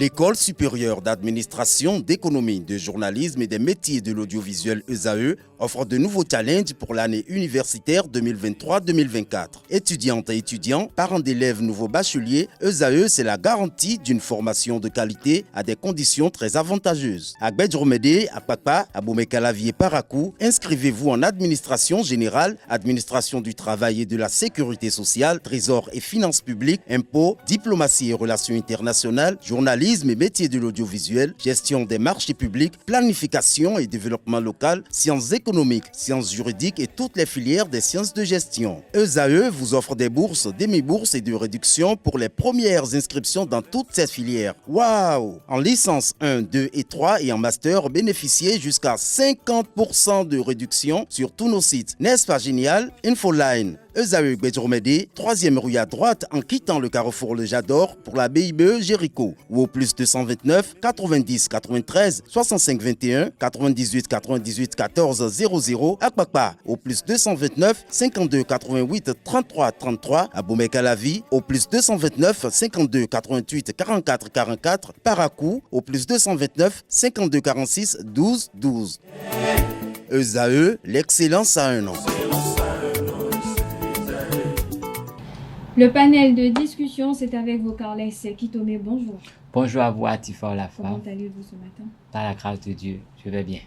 L'École supérieure d'administration, d'économie, de journalisme et des métiers de l'audiovisuel ESAE offre de nouveaux challenges pour l'année universitaire 2023-2024. Étudiantes et étudiants, parents d'élèves nouveaux bacheliers, ESAE, c'est la garantie d'une formation de qualité à des conditions très avantageuses. À Gbedjromede, à Papa, à Boumekalavi et Parakou, inscrivez-vous en administration générale, administration du travail et de la sécurité sociale, trésor et finances publiques, impôts, diplomatie et relations internationales, journalisme et métiers de l'audiovisuel, gestion des marchés publics, planification et développement local, sciences économiques, sciences juridiques et toutes les filières des sciences de gestion. ESAE vous offre des bourses, demi-bourses et de réductions pour les premières inscriptions dans toutes ces filières. Waouh! En licence 1, 2 et 3 et en master, bénéficiez jusqu'à 50% de réduction sur tous nos sites. N'est-ce pas génial? Infoline. ESAE Gbedjromede, 3e rue à droite en quittant le carrefour Le Jador pour la BIBE Jéricho ou au plus 229 90 93 65 21 98 98 14 00 à Kpakpa au plus 229 52 88 33 33 à Boumekalavi au plus 229 52 88 44 44 Parakou au plus 229 52 46 12 12. ESAE, l'excellence à un an. Le panel de discussion, c'est avec vous, Carles Kitome. Bonjour. Bonjour à vous, Atifa Olafa. Comment allez-vous ce matin? Par la grâce de Dieu, je vais bien.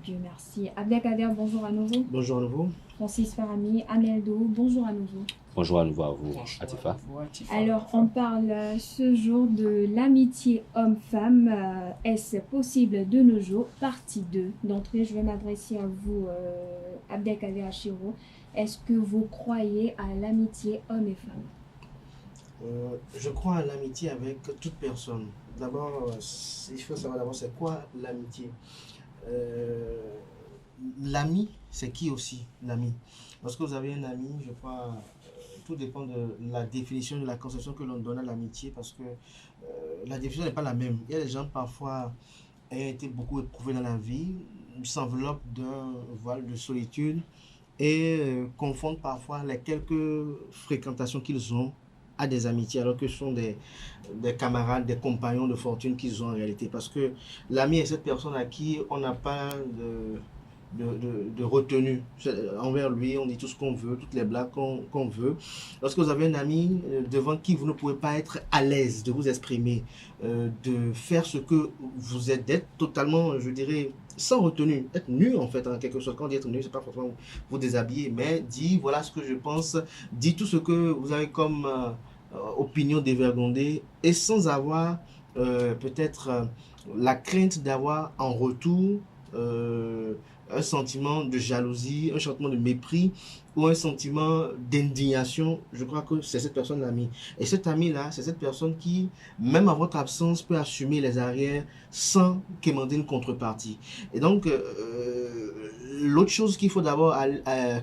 Dieu merci. Abdelkader, bonjour à nouveau. Bonjour à nouveau. Francis Farami, Ameldo, bonjour à nouveau. Bonjour à nouveau à vous, Atifa. Alors, on parle ce jour de l'amitié homme-femme. Est-ce possible de nos jours? Partie 2. D'entrée, je vais m'adresser à vous, Abdelkader Achiro. Est-ce que vous croyez à l'amitié homme et femme? Je crois à l'amitié avec toute personne. D'abord, il faut savoir d'abord c'est quoi l'amitié. L'ami, c'est qui aussi l'ami? Lorsque vous avez un ami, je crois, tout dépend de la définition, de la conception que l'on donne à l'amitié, parce que la définition n'est pas la même. Il y a des gens parfois ayant été beaucoup éprouvés dans la vie, s'enveloppent d'un voile de solitude et confondent parfois les quelques fréquentations qu'ils ont à des amitiés, alors que ce sont des camarades, des compagnons de fortune qu'ils ont en réalité. Parce que l'ami est cette personne à qui on n'a pas de retenue envers lui, on dit tout ce qu'on veut, toutes les blagues qu'on veut. Lorsque vous avez un ami devant qui vous ne pouvez pas être à l'aise de vous exprimer, de faire ce que vous êtes, d'être totalement, je dirais, sans retenue, être nu en fait, en quelque sorte. Quand on dit être nu, c'est pas forcément vous déshabiller, mais dit voilà ce que je pense, dit tout ce que vous avez comme opinion dévergondée, et sans avoir peut-être la crainte d'avoir en retour un sentiment de jalousie, un sentiment de mépris ou un sentiment d'indignation. Je crois que c'est cette personne l'ami. Et cet ami-là, c'est cette personne qui, même à votre absence, peut assumer les arrières sans quémander une contrepartie. Et donc, l'autre chose qu'il faut d'abord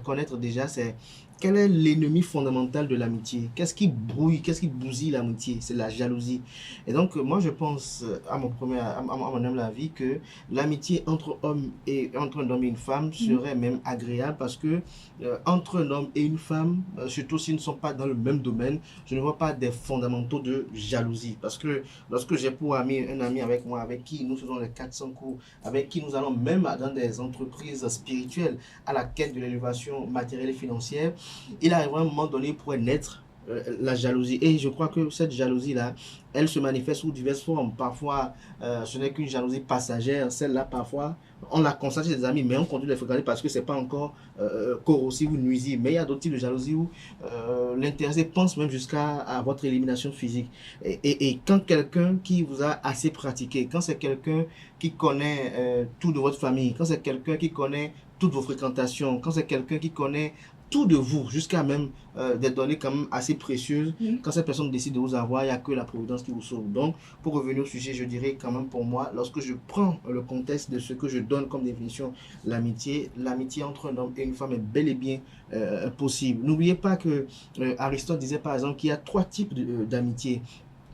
connaître déjà, c'est quel est l'ennemi fondamental de l'amitié? Qu'est-ce qui brouille, qu'est-ce qui bousille l'amitié? C'est la jalousie. Et donc, moi, je pense, à mon humble avis, que l'amitié entre un homme et une femme serait même agréable, parce que entre un homme et une femme, surtout s'ils ne sont pas dans le même domaine, je ne vois pas des fondamentaux de jalousie. Parce que lorsque j'ai pour ami un ami avec moi, avec qui nous faisons les 400 coups, avec qui nous allons même dans des entreprises spirituelles à la quête de l'élévation matérielle et financière, il arrive à un moment donné pour naître la jalousie. Et je crois que cette jalousie-là, elle se manifeste sous diverses formes. Parfois, ce n'est qu'une jalousie passagère. Celle-là, parfois, on la constate chez des amis, mais on continue de les fréquenter parce que ce n'est pas encore corrosif ou nuisible. Mais il y a d'autres types de jalousie où l'intéressé pense même jusqu'à votre élimination physique. Et quand quelqu'un qui vous a assez pratiqué, quand c'est quelqu'un qui connaît tout de votre famille, quand c'est quelqu'un qui connaît toutes vos fréquentations, quand c'est quelqu'un qui connaît tout de vous, jusqu'à même des données quand même assez précieuses, quand cette personne décide de vous avoir, il n'y a que la providence qui vous sauve. Donc, pour revenir au sujet, je dirais quand même pour moi, lorsque je prends le contexte de ce que je donne comme définition, l'amitié entre un homme et une femme est bel et bien possible. N'oubliez pas que Aristote disait par exemple qu'il y a 3 types d'amitié.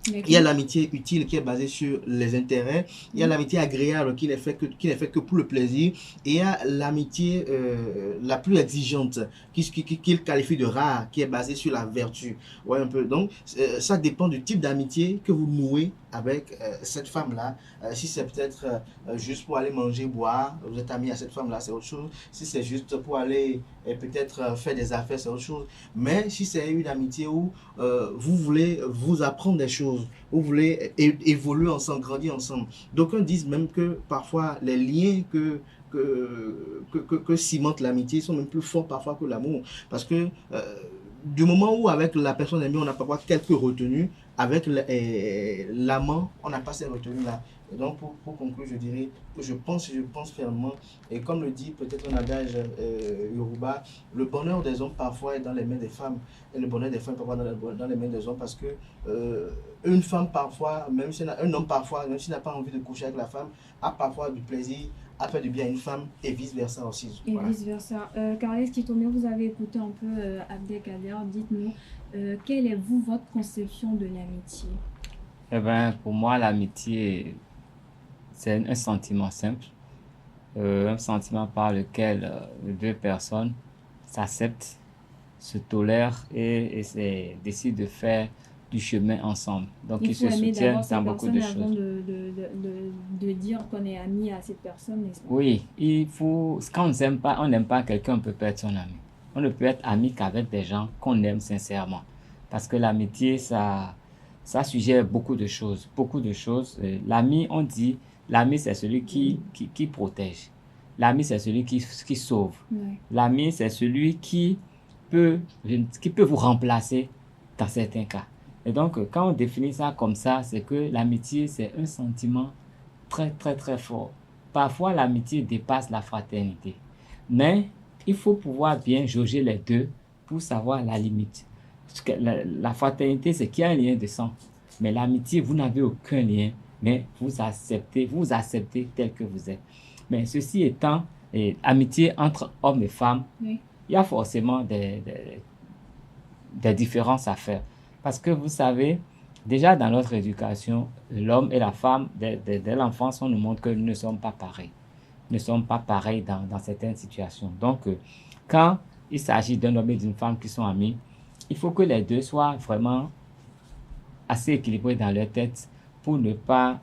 Il y a l'amitié utile qui est basée sur les intérêts. Il y a l'amitié agréable qui n'est faite que pour le plaisir. Et il y a l'amitié la plus exigeante qu'il qualifie de rare, qui est basée sur la vertu. Ouais, un peu. Donc, ça dépend du type d'amitié que vous nouez avec cette femme-là. Si c'est peut-être juste pour aller manger, boire, vous êtes amis à cette femme-là, c'est autre chose. Si c'est juste pour aller peut-être faire des affaires, c'est autre chose. Mais si c'est une amitié où vous voulez vous apprendre des choses, vous voulez évoluer ensemble, grandir ensemble. D'aucuns disent même que parfois les liens que cimente l'amitié sont même plus forts parfois que l'amour. Parce que du moment où avec la personne aimée, on n'a pas quelques retenues, avec l'amant, on n'a pas ces retenues-là. Et donc, pour conclure, je dirais que je pense fermement, et comme le dit peut-être un adage Yoruba, le bonheur des hommes parfois est dans les mains des femmes, et le bonheur des femmes parfois dans les mains des hommes, parce que une femme parfois, même si un homme parfois, même s'il n'a pas envie de coucher avec la femme, a parfois du plaisir à faire du bien à une femme, et vice-versa aussi. Et vice-versa. Carles Kitomé, vous avez écouté un peu Abdelkader, dites-nous, quelle est votre conception de l'amitié? Eh bien, pour moi, l'amitié, c'est un sentiment simple, un sentiment par lequel les deux personnes s'acceptent, se tolèrent et décident de faire du chemin ensemble. Donc, ils se soutiennent dans beaucoup de choses. Avant de dire qu'on est ami à cette personne, n'est-ce pas? Oui, il faut, quand on n'aime pas quelqu'un, on peut perdre son ami. On ne peut être ami qu'avec des gens qu'on aime sincèrement. Parce que l'amitié, ça suggère beaucoup de choses. Beaucoup de choses. L'ami, on dit, l'ami, c'est celui qui protège. L'ami, c'est celui qui sauve. Oui. L'ami, c'est celui qui peut vous remplacer dans certains cas. Et donc, quand on définit ça comme ça, c'est que l'amitié, c'est un sentiment très, très, très fort. Parfois, l'amitié dépasse la fraternité. Mais il faut pouvoir bien jauger les deux pour savoir la limite. Parce que la fraternité, c'est qu'il y a un lien de sang. Mais l'amitié, vous n'avez aucun lien, mais vous acceptez tel que vous êtes. Mais ceci étant, amitié entre hommes et femmes, oui, il y a forcément des différences à faire. Parce que vous savez, déjà dans notre éducation, l'homme et la femme, dès l'enfance, on nous montre que nous ne sommes pas pareils. Nous ne sommes pas pareils dans certaines situations. Donc, quand il s'agit d'un homme et d'une femme qui sont amis, il faut que les deux soient vraiment assez équilibrés dans leur tête pour ne pas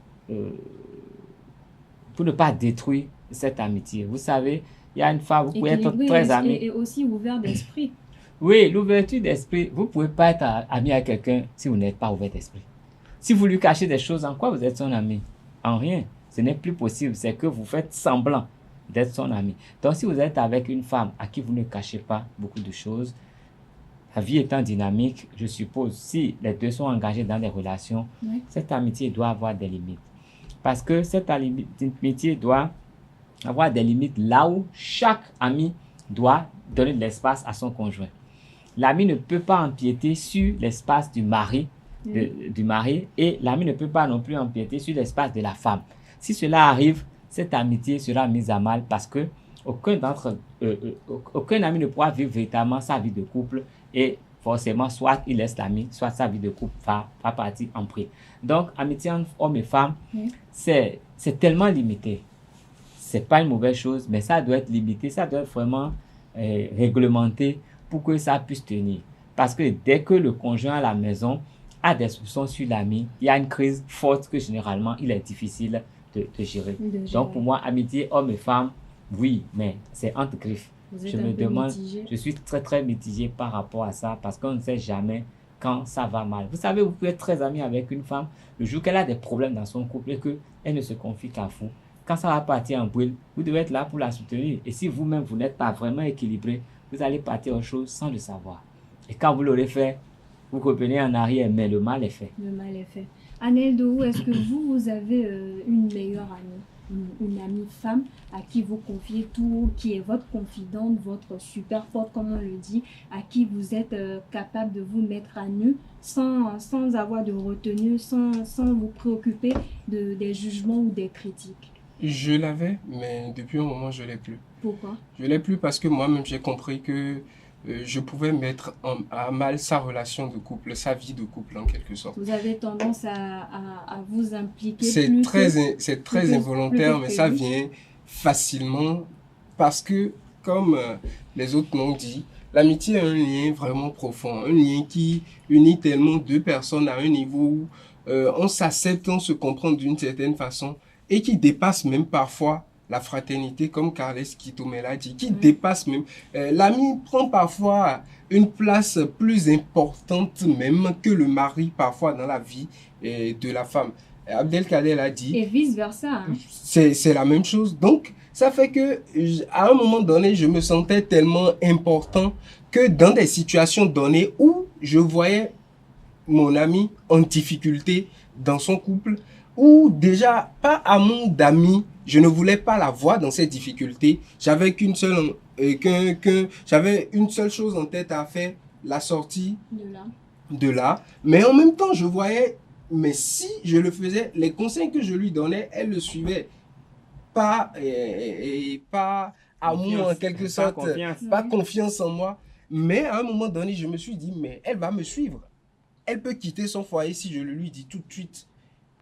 détruire cette amitié. Vous savez, il y a une femme, vous pouvez être très amis. Et aussi ouvert d'esprit. Oui, l'ouverture d'esprit. Vous ne pouvez pas être ami à quelqu'un si vous n'êtes pas ouvert d'esprit. Si vous lui cachez des choses, en quoi vous êtes son ami? En rien. Ce n'est plus possible. C'est que vous faites semblant d'être son ami. Donc, si vous êtes avec une femme à qui vous ne cachez pas beaucoup de choses, la vie étant dynamique, je suppose, si les deux sont engagés dans des relations, Oui. cette amitié doit avoir des limites. Parce que cette amitié doit avoir des limites là où chaque ami doit donner de l'espace à son conjoint. L'ami ne peut pas empiéter sur l'espace du mari, et l'ami ne peut pas non plus empiéter sur l'espace de la femme. Si cela arrive, cette amitié sera mise à mal parce que aucun ami ne pourra vivre véritablement sa vie de couple et forcément, soit il laisse l'ami, soit sa vie de couple va partir en prix. Donc, amitié entre hommes et femmes, c'est tellement limité. C'est pas une mauvaise chose, mais ça doit être limité, ça doit être vraiment réglementé pour que ça puisse tenir. Parce que dès que le conjoint à la maison a des soupçons sur l'ami, il y a une crise forte que généralement, il est difficile de gérer. Donc, pour moi, amitié homme et femme, oui, mais c'est entre griffes. Je me demande, je suis très très mitigé par rapport à ça parce qu'on ne sait jamais quand ça va mal. Vous savez, vous pouvez être très ami avec une femme, le jour qu'elle a des problèmes dans son couple et qu'elle ne se confie qu'à vous. Quand ça va partir en brûle, vous devez être là pour la soutenir. Et si vous-même, vous n'êtes pas vraiment équilibré, vous allez partir aux choses sans le savoir. Et quand vous l'aurez fait, vous revenez en arrière, mais le mal est fait. Le mal est fait. Aneldo, est-ce que vous avez une meilleure amie, une amie femme à qui vous confiez tout, qui est votre confidente, votre super forte, comme on le dit, à qui vous êtes capable de vous mettre à nu sans avoir de retenue, sans vous préoccuper des jugements ou des critiques? Je l'avais, mais depuis un moment, je ne l'ai plus. Pourquoi? Je ne l'ai plus parce que moi-même, j'ai compris que je pouvais mettre à mal sa relation de couple, sa vie de couple en quelque sorte. Vous avez tendance à vous impliquer C'est très involontaire, mais ça vient facilement parce que, comme les autres l'ont dit, l'amitié est un lien vraiment profond, un lien qui unit tellement deux personnes à un niveau où on s'accepte, on se comprend d'une certaine façon et qui dépasse même parfois la fraternité, comme Carles Kitome l'a dit, qui dépasse même. L'ami prend parfois une place plus importante même que le mari parfois dans la vie de la femme. Abdelkader l'a dit. Et vice-versa. Hein. C'est la même chose. Donc, ça fait que à un moment donné, je me sentais tellement important que dans des situations données où je voyais mon ami en difficulté dans son couple, ou déjà pas amour d'amis, je ne voulais pas la voir dans ces difficultés. J'avais j'avais une seule chose en tête à faire, la sortie de là. Mais en même temps, je voyais, mais si je le faisais, les conseils que je lui donnais, elle le suivait. Pas amour en quelque sorte, pas confiance en moi. Mais à un moment donné, je me suis dit, mais elle va me suivre. Elle peut quitter son foyer si je le lui dis tout de suite.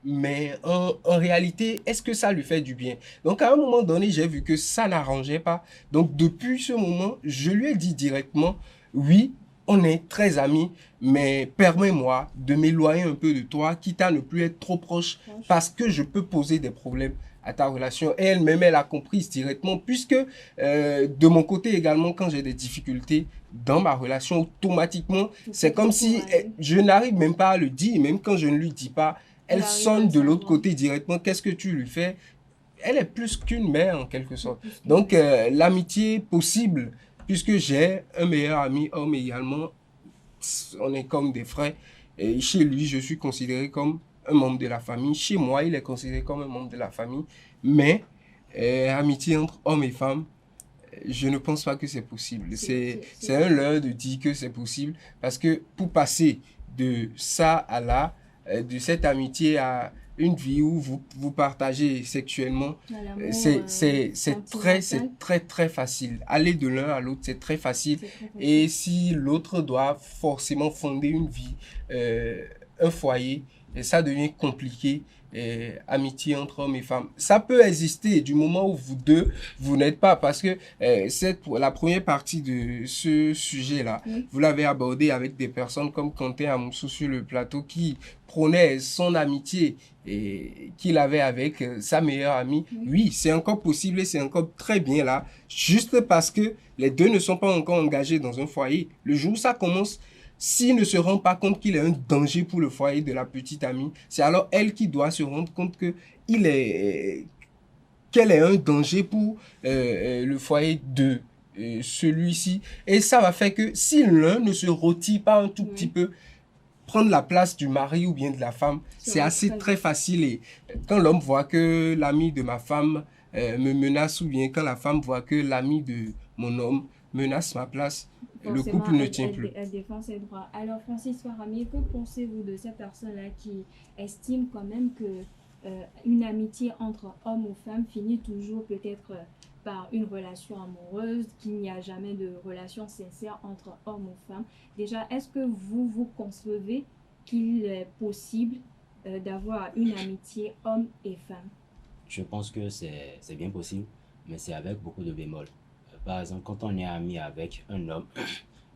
Mais en réalité, est-ce que ça lui fait du bien? Donc, à un moment donné, j'ai vu que ça n'arrangeait pas. Donc, depuis ce moment, je lui ai dit directement, oui, on est très amis, mais permets-moi de m'éloigner un peu de toi, quitte à ne plus être trop proche, parce que je peux poser des problèmes à ta relation. Et elle-même, elle a compris directement, puisque de mon côté également, quand j'ai des difficultés dans ma relation, automatiquement, c'est comme si je n'arrive même pas à le dire, même quand je ne lui dis pas, elle sonne de l'autre côté directement. Qu'est-ce que tu lui fais? Elle est plus qu'une mère en quelque sorte. Donc, l'amitié possible, puisque j'ai un meilleur ami homme également, on est comme des frères. Et chez lui, je suis considéré comme un membre de la famille. Chez moi, il est considéré comme un membre de la famille. Mais amitié entre hommes et femmes, je ne pense pas que c'est possible. C'est un leurre de dire que c'est possible. Parce que pour passer de ça à là, de cette amitié à une vie où vous partagez sexuellement, c'est très facile. Aller de l'un à l'autre, c'est très facile. Et si l'autre doit forcément fonder une vie, un foyer, et ça devient compliqué. Amitié entre hommes et femmes, ça peut exister du moment où vous deux vous n'êtes pas, parce que la première partie de ce sujet là, vous l'avez abordé avec des personnes comme Quentin Amoussou sur le plateau qui prônait son amitié et qu'il avait avec sa meilleure amie. Oui, c'est encore possible et c'est encore très bien là, juste parce que les deux ne sont pas encore engagés dans un foyer. Le jour où ça commence, s'il ne se rend pas compte qu'il est un danger pour le foyer de la petite amie, c'est alors elle qui doit se rendre compte qu'elle est un danger pour le foyer de celui-ci. Et ça va faire que si l'un ne se retire pas un tout petit peu, prendre la place du mari ou bien de la femme, c'est assez très facile. Et quand l'homme voit que l'ami de ma femme me menace, ou bien quand la femme voit que l'ami de mon homme menace ma place, le couple ne tient plus. Elle défend ses droits. Alors, Francis Farami, que pensez-vous de cette personne-là qui estime quand même que une amitié entre homme ou femme finit toujours peut-être par une relation amoureuse, qu'il n'y a jamais de relation sincère entre homme ou femme? Déjà, est-ce que vous concevez qu'il est possible d'avoir une amitié homme et femme? Je pense que c'est bien possible, mais c'est avec beaucoup de bémols. Par exemple, quand on est ami avec un homme,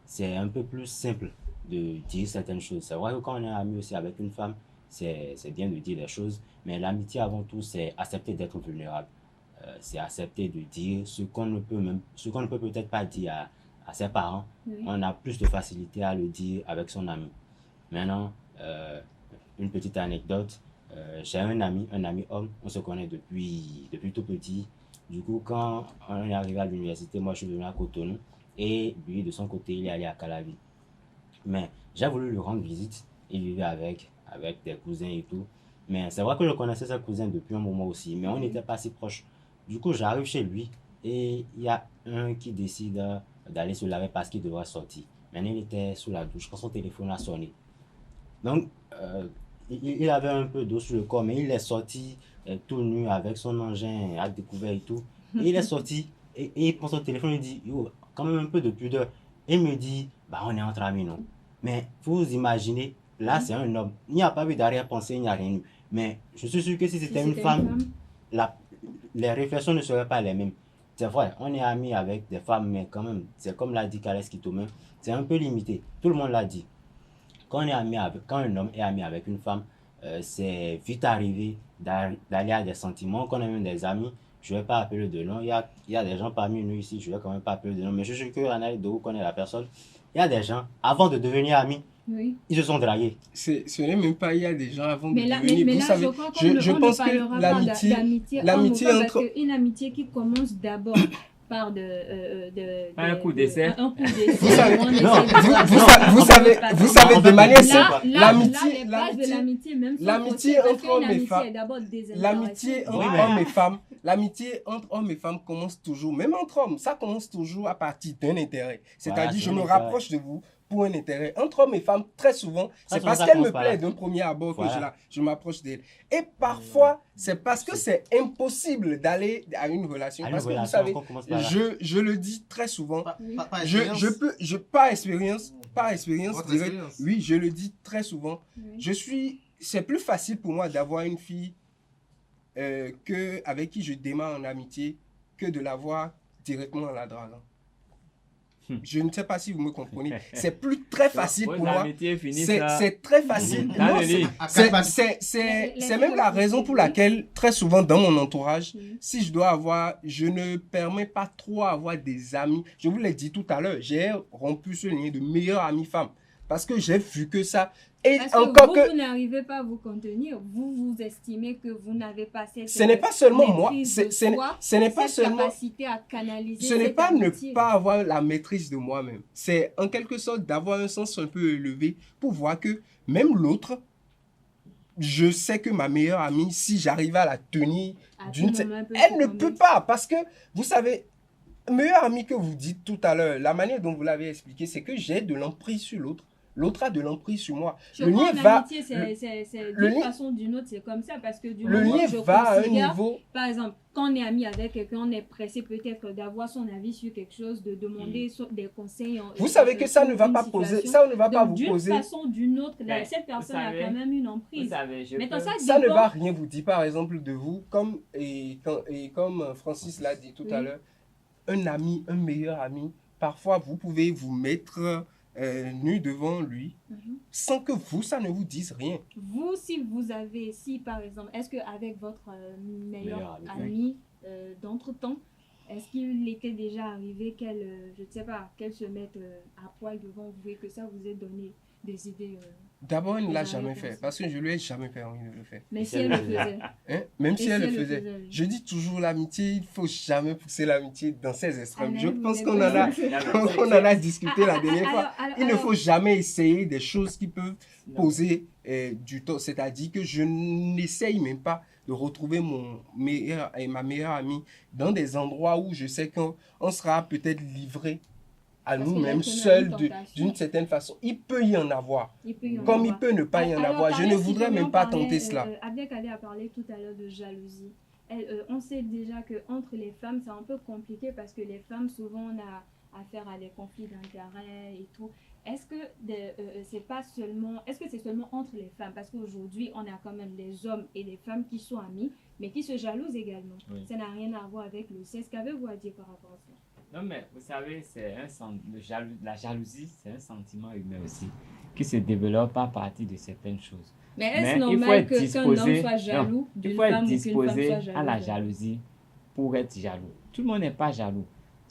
c'est un peu plus simple de dire certaines choses. C'est vrai que quand on est ami aussi avec une femme, c'est bien de dire des choses, mais l'amitié avant tout, c'est accepter d'être vulnérable. C'est accepter de dire ce qu'on ne peut peut-être pas dire à ses parents. On a plus de facilité à le dire avec son ami. Maintenant, une petite anecdote. J'ai un ami homme, on se connaît depuis tout petit. Du coup, quand on est arrivé à l'université, moi je suis venu à Cotonou et lui de son côté il est allé à Calavi. Mais j'ai voulu lui rendre visite, il vivait avec des cousins et tout. Mais c'est vrai que je connaissais ses cousins depuis un moment aussi, mais on n'était pas si proches. Du coup, j'arrive chez lui et il y a un qui décide d'aller se laver parce qu'il devrait sortir. Maintenant, il était sous la douche quand son téléphone a sonné. Donc, il avait un peu d'eau sur le corps, mais il est sorti tout nu avec son engin à découvert et tout. Et il est sorti et il prend son téléphone et dit, yo, quand même un peu de pudeur. Et il me dit, bah on est entre amis, non? Mais vous imaginez, là c'est un homme. Il n'y a pas eu d'arrière-pensée, il n'y a rien eu. Mais je suis sûr que si c'était une femme, les réflexions ne seraient pas les mêmes. C'est vrai, on est amis avec des femmes, mais quand même, c'est comme l'a dit Carles Kitome, c'est un peu limité. Tout le monde l'a dit. Quand un homme est ami avec une femme, c'est vite arrivé d'aller à des sentiments. On connaît même des amis. Je ne vais pas appeler de nom. Il y a des gens parmi nous ici, je ne vais quand même pas appeler de nom. Mais je suis curieux de vous connaître la personne. Il y a des gens, avant de devenir amis, ils se sont dragués. Ce n'est même pas il y a des gens avant de là, devenir. mais vous là, savez, je pense que l'amitié entre... Parce qu'une amitié qui commence d'abord par un coup d'essai. Un coup d'essai. Vous savez de manière simple, l'amitié entre hommes et femmes, l'amitié entre hommes et femmes commence toujours, même entre hommes, ça commence toujours à partir d'un intérêt. C'est-à-dire, je me rapproche de vous pour un intérêt. Entre hommes et femmes, très souvent, c'est parce qu'elle me plaît d'un premier abord que je m'approche d'elle. Et parfois, c'est parce que c'est impossible d'aller à une relation. Parce que vous savez, je le dis très souvent, par expérience, directe, oui, je le dis très souvent, c'est plus facile pour moi d'avoir une fille avec qui je démarre en amitié que de la voir directement en la draguant. Je ne sais pas si vous me comprenez. C'est très facile pour moi. C'est très facile. C'est même la raison pour laquelle, très souvent dans mon entourage, si je dois avoir, je ne permets pas trop avoir des amis. Je vous l'ai dit tout à l'heure, j'ai rompu ce lien de meilleure amie femme. Parce que j'ai vu que ça... Et parce encore que vous n'arrivez pas à vous contenir, vous estimez que vous n'avez pas cette ce n'est pas seulement moi, ce n'est pas seulement capacité à canaliser. Ce n'est pas ne pas avoir la maîtrise de moi-même. C'est en quelque sorte d'avoir un sens un peu élevé pour voir que même l'autre, je sais que ma meilleure amie, si j'arrive à la tenir, elle ne peut pas. Parce que, vous savez, meilleure amie que vous dites tout à l'heure, la manière dont vous l'avez expliqué, c'est que j'ai de l'emprise sur l'autre. L'autre a de l'emprise sur moi. Je crois que l'amitié, c'est d'une façon ou d'une autre, c'est comme ça. Parce que du moment où je considère, par exemple, quand on est ami avec quelqu'un, on est pressé peut-être d'avoir son avis sur quelque chose, de demander des conseils. Vous savez que ça ne va pas poser, ça ne va pas vous poser. D'une façon ou d'une autre, cette personne a quand même une emprise. Ça ne va rien vous dire, par exemple, de vous, comme Francis l'a dit tout à l'heure, un ami, un meilleur ami, parfois vous pouvez vous mettre nu devant lui, sans que vous, ça ne vous dise rien. Vous, si par exemple, est-ce qu'avec votre meilleur ami d'entre-temps, est-ce qu'il était déjà arrivé je ne sais pas, qu'elle se mette à poil devant vous et que ça vous ait donné des idées D'abord, elle ne l'a jamais fait, parce que je ne lui ai jamais permis de le faire. Mais si elle le faisait. Même si elle le faisait. Je dis toujours, l'amitié, il ne faut jamais pousser l'amitié dans ses extrêmes. Je pense qu'on en a discuté la dernière fois. Il ne faut jamais essayer des choses qui peuvent poser du tort. C'est-à-dire que je n'essaye même pas de retrouver ma meilleure amie dans des endroits où je sais qu'on sera peut-être livré à nous-mêmes seuls d'une certaine façon. Il peut y en avoir, il peut ne pas y en avoir. Je ne voudrais même pas tenter cela. Abdelkader a parlé tout à l'heure de jalousie. On sait déjà qu'entre les femmes, c'est un peu compliqué parce que les femmes, souvent, on a affaire à des conflits d'intérêts et tout. Est-ce que c'est seulement entre les femmes? Parce qu'aujourd'hui, on a quand même des hommes et des femmes qui sont amis, mais qui se jalousent également. Oui. Ça n'a rien à voir avec le sexe. Qu'avez-vous à dire par rapport à ça? Non, mais vous savez, la jalousie, c'est un sentiment humain aussi, qui se développe à partir de certaines choses. Mais est-ce normal qu'un homme soit jaloux d'une femme ou qu'une femme soit jalouse? À la jalousie pour être jaloux. Tout le monde n'est pas jaloux.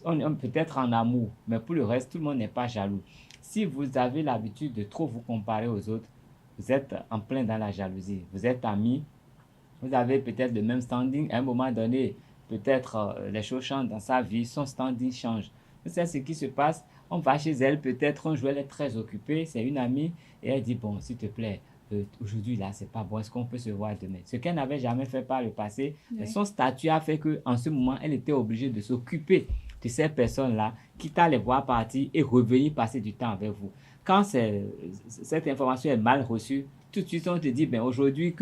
On peut être en amour, mais pour le reste, tout le monde n'est pas jaloux. Si vous avez l'habitude de trop vous comparer aux autres, vous êtes en plein dans la jalousie. Vous êtes amis, vous avez peut-être le même standing. À un moment donné, peut-être les choses changent dans sa vie, son standing change. Vous savez ce qui se passe? On va chez elle, peut-être un jour elle est très occupée, c'est une amie, et elle dit, bon, s'il te plaît, aujourd'hui là, c'est pas bon, est-ce qu'on peut se voir demain? Ce qu'elle n'avait jamais fait par le passé, mais son statut a fait qu'en ce moment, elle était obligée de s'occuper de ces personnes-là, quitte à les voir partir et revenir passer du temps avec vous. Quand cette information est mal reçue, tout de suite on te dit, ben aujourd'hui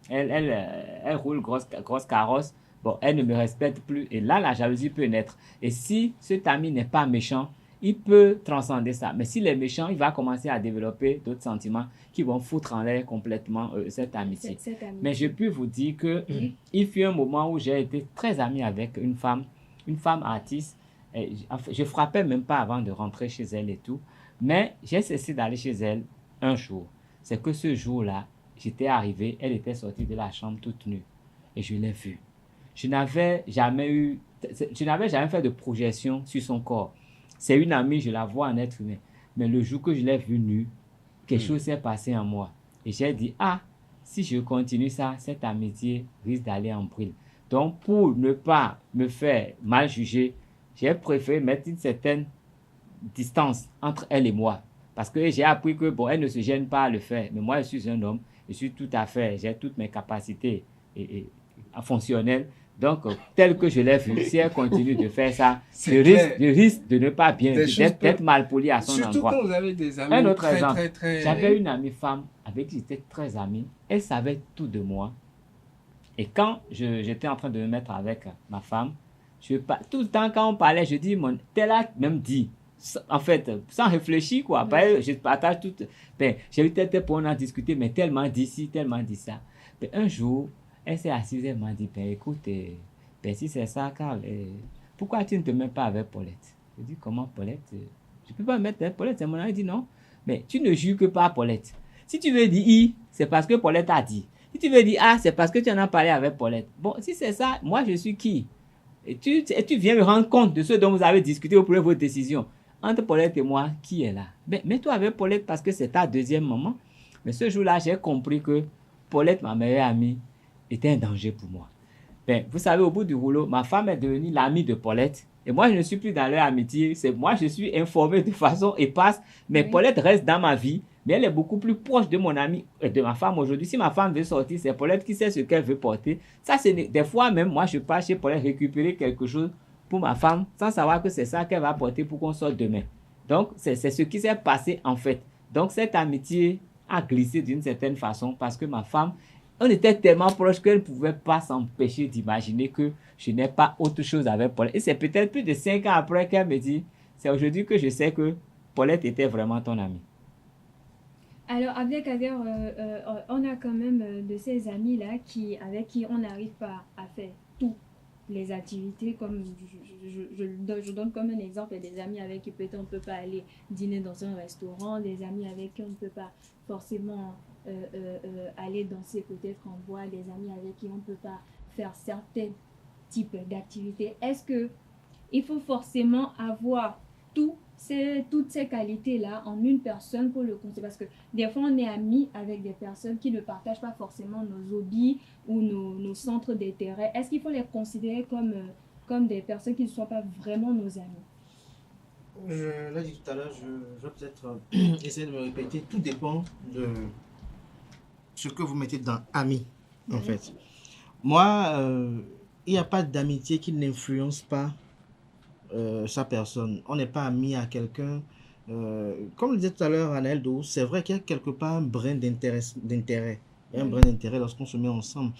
elle roule grosse carrosse, bon, elle ne me respecte plus, et là la jalousie peut naître. Et si cet ami n'est pas méchant, il peut transcender ça. Mais s'il est méchant, il va commencer à développer d'autres sentiments qui vont foutre en l'air complètement cette amitié. Mais je peux vous dire que il fut un moment où j'ai été très ami avec une femme artiste. Je frappais même pas avant de rentrer chez elle et tout. Mais j'ai cessé d'aller chez elle un jour. C'est que ce jour-là, j'étais arrivé, elle était sortie de la chambre toute nue. Et je l'ai vue. Je n'avais jamais fait de projection sur son corps. C'est une amie, je la vois en être humain. Mais le jour que je l'ai vue nue, quelque chose s'est passé en moi. Et j'ai dit, si je continue ça, cette amitié risque d'aller en brûle. Donc, pour ne pas me faire mal juger, j'ai préféré mettre une certaine distance entre elle et moi. Parce que j'ai appris que, elle ne se gêne pas à le faire. Mais moi, je suis un homme, j'ai toutes mes capacités fonctionnelles. Donc, tel que je l'ai vu, si elle continue de faire ça, je risque de ne pas bien, d'être mal poli à son endroit. Surtout quand vous avez des amis un autre exemple, j'avais une amie femme avec qui j'étais très ami. Elle savait tout de moi. Et quand j'étais en train de me mettre avec ma femme, tout le temps quand on parlait, je dis, tel a même dit, en fait, sans réfléchir, quoi. Je partage tout. J'ai eu peut-être pour en a discuté, mais tellement dit ci, tellement dit ça. Un jour, elle s'est assise, elle m'a dit, écoute, si c'est ça, Carl, pourquoi tu ne te mets pas avec Paulette? Je dis, comment Paulette? Je ne peux pas me mettre avec Paulette. C'est mon ami. Elle dit, non, mais tu ne juges que par Paulette. Si tu veux dire I, c'est parce que Paulette a dit. Si tu veux dire A, c'est parce que tu en as parlé avec Paulette. Bon, si c'est ça, moi, je suis qui? Et tu viens me rendre compte de ce dont vous avez discuté au premier de vos décisions. Entre Paulette et moi, qui est là? Mets-toi avec Paulette parce que c'est ta deuxième maman. Mais ce jour-là, j'ai compris que Paulette, ma meilleure amie, était un danger pour moi. Vous savez, au bout du rouleau, ma femme est devenue l'amie de Paulette. Et moi, je ne suis plus dans leur amitié. Moi, je suis informé de façon éparse. Mais Paulette reste dans ma vie. Mais elle est beaucoup plus proche de mon amie et de ma femme aujourd'hui. Si ma femme veut sortir, c'est Paulette qui sait ce qu'elle veut porter. Ça, c'est des fois même, moi, je pars chez Paulette récupérer quelque chose pour ma femme sans savoir que c'est ça qu'elle va porter pour qu'on sorte demain. Donc, c'est ce qui s'est passé en fait. Donc, cette amitié a glissé d'une certaine façon parce que ma femme, on était tellement proches qu'elle ne pouvait pas s'empêcher d'imaginer que je n'ai pas autre chose avec Paulette. Et c'est peut-être plus de 5 ans après qu'elle me dit, c'est aujourd'hui que je sais que Paulette était vraiment ton amie. Alors, avec on a quand même de ces amis-là avec qui on n'arrive pas à faire toutes les activités. Comme je donne comme un exemple des amis avec qui peut-être on ne peut pas aller dîner dans un restaurant, des amis avec qui on ne peut pas forcément aller danser peut-être en bois, des amis avec qui on ne peut pas faire certains types d'activités. Est-ce qu'il faut forcément avoir toutes ces qualités-là en une personne pour le conseiller? Parce que des fois, on est amis avec des personnes qui ne partagent pas forcément nos hobbies ou nos centres d'intérêt. Est-ce qu'il faut les considérer comme des personnes qui ne sont pas vraiment nos amis? Je l'ai dit tout à l'heure, je vais peut-être essayer de me répéter. Tout dépend de ce que vous mettez dans ami, en fait. Moi, il n'y a pas d'amitié qui n'influence pas sa personne. On n'est pas ami à quelqu'un. Comme le disait tout à l'heure Aneldo, c'est vrai qu'il y a quelque part un brin d'intérêt. Il y a un brin d'intérêt lorsqu'on se met ensemble.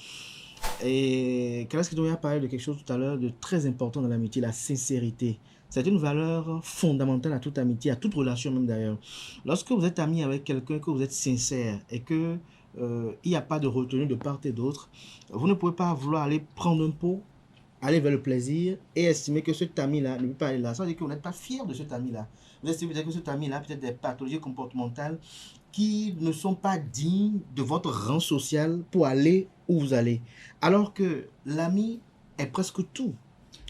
Et Kalaskido a parlé de quelque chose tout à l'heure de très important dans l'amitié, la sincérité. C'est une valeur fondamentale à toute amitié, à toute relation même d'ailleurs. Lorsque vous êtes ami avec quelqu'un, que vous êtes sincère et que il n'y a pas de retenue de part et d'autre, vous ne pouvez pas vouloir aller prendre un pot, aller vers le plaisir et estimer que cet ami-là ne peut pas aller là. Ça veut dire que vous n'êtes pas fier de cet ami-là. Vous estimez que cet ami-là a peut-être des pathologies comportementales qui ne sont pas dignes de votre rang social pour aller où vous allez. Alors que l'ami est presque tout.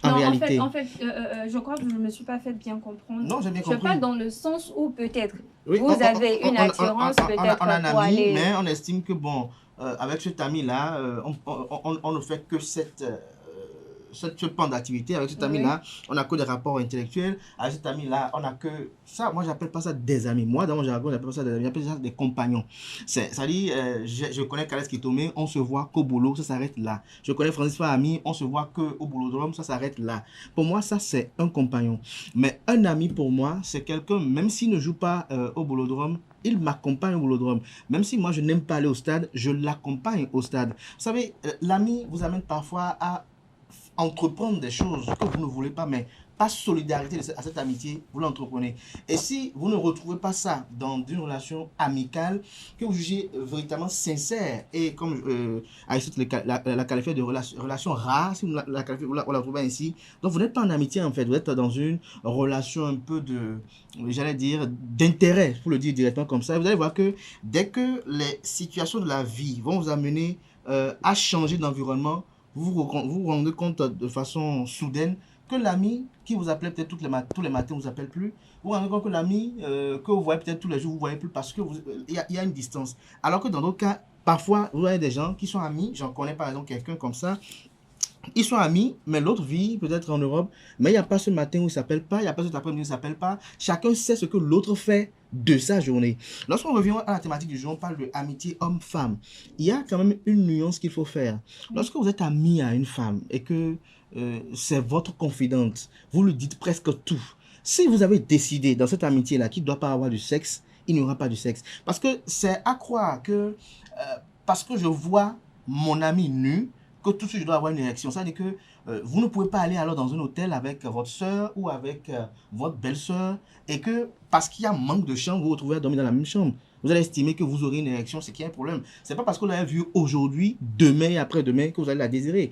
En réalité. En fait, je crois que je ne me suis pas fait bien comprendre. Non, j'ai bien compris. Je parle dans le sens où peut-être oui, vous avez une attirance peut-être on a un pour ami, aller... mais on estime que bon, avec cet ami-là, on ne fait que ce pan d'activité. Avec cet ami-là, on n'a que des rapports intellectuels. Avec cet ami-là, on n'a que... Ça, moi, j'appelle pas ça des amis. Moi, dans mon jargon, j'appelle pas ça des amis. J'appelle ça des compagnons. C'est-à-dire, je connais Kales Kitome, on se voit qu'au boulot, ça s'arrête là. Je connais Francis Fahami, on se voit qu'au boulodrome, ça s'arrête là. Pour moi, ça, c'est un compagnon. Mais un ami, pour moi, c'est quelqu'un, même s'il ne joue pas au boulodrome, il m'accompagne au boulodrome. Même si moi, je n'aime pas aller au stade, je l'accompagne au stade. Vous savez, l'ami vous amène parfois à entreprendre des choses que vous ne voulez pas, mais par solidarité à cette amitié, vous l'entreprenez. Et si vous ne retrouvez pas ça dans une relation amicale, que vous jugez véritablement sincère, et comme Aristote la qualifié de relation rare, si vous la trouvez ainsi, donc vous n'êtes pas en amitié en fait, vous êtes dans une relation un peu de, j'allais dire, d'intérêt, pour le dire directement comme ça. Vous allez voir que dès que les situations de la vie vont vous amener à changer d'environnement, vous vous rendez compte de façon soudaine que l'ami qui vous appelait peut-être tous les matins ne vous appelle plus. Vous vous rendez compte que l'ami que vous voyez peut-être tous les jours, vous ne voyez plus parce qu'il y a une distance. Alors que dans d'autres cas, parfois, vous avez des gens qui sont amis. J'en connais par exemple quelqu'un comme ça. Ils sont amis, mais l'autre vit peut-être en Europe. Mais il n'y a pas ce matin où il ne s'appelle pas, il n'y a pas cet après-midi où il ne s'appelle pas. Chacun sait ce que l'autre fait de sa journée. Lorsqu'on revient à la thématique du jour, on parle de amitié homme-femme. Il y a quand même une nuance qu'il faut faire. Lorsque vous êtes ami à une femme et que c'est votre confidente, vous lui dites presque tout. Si vous avez décidé dans cette amitié-là qu'il ne doit pas avoir du sexe, il n'y aura pas de sexe. Parce que c'est à croire que parce que je vois mon ami nu, que tout de suite je dois avoir une érection. Ça veut dire que vous ne pouvez pas aller alors dans un hôtel avec votre soeur ou avec votre belle-soeur et que parce qu'il y a un manque de chambre, vous vous retrouvez à dormir dans la même chambre. Vous allez estimer que vous aurez une érection, c'est qu'il y a un problème. C'est pas parce que vous l'avez vue aujourd'hui, demain et après-demain que vous allez la désirer.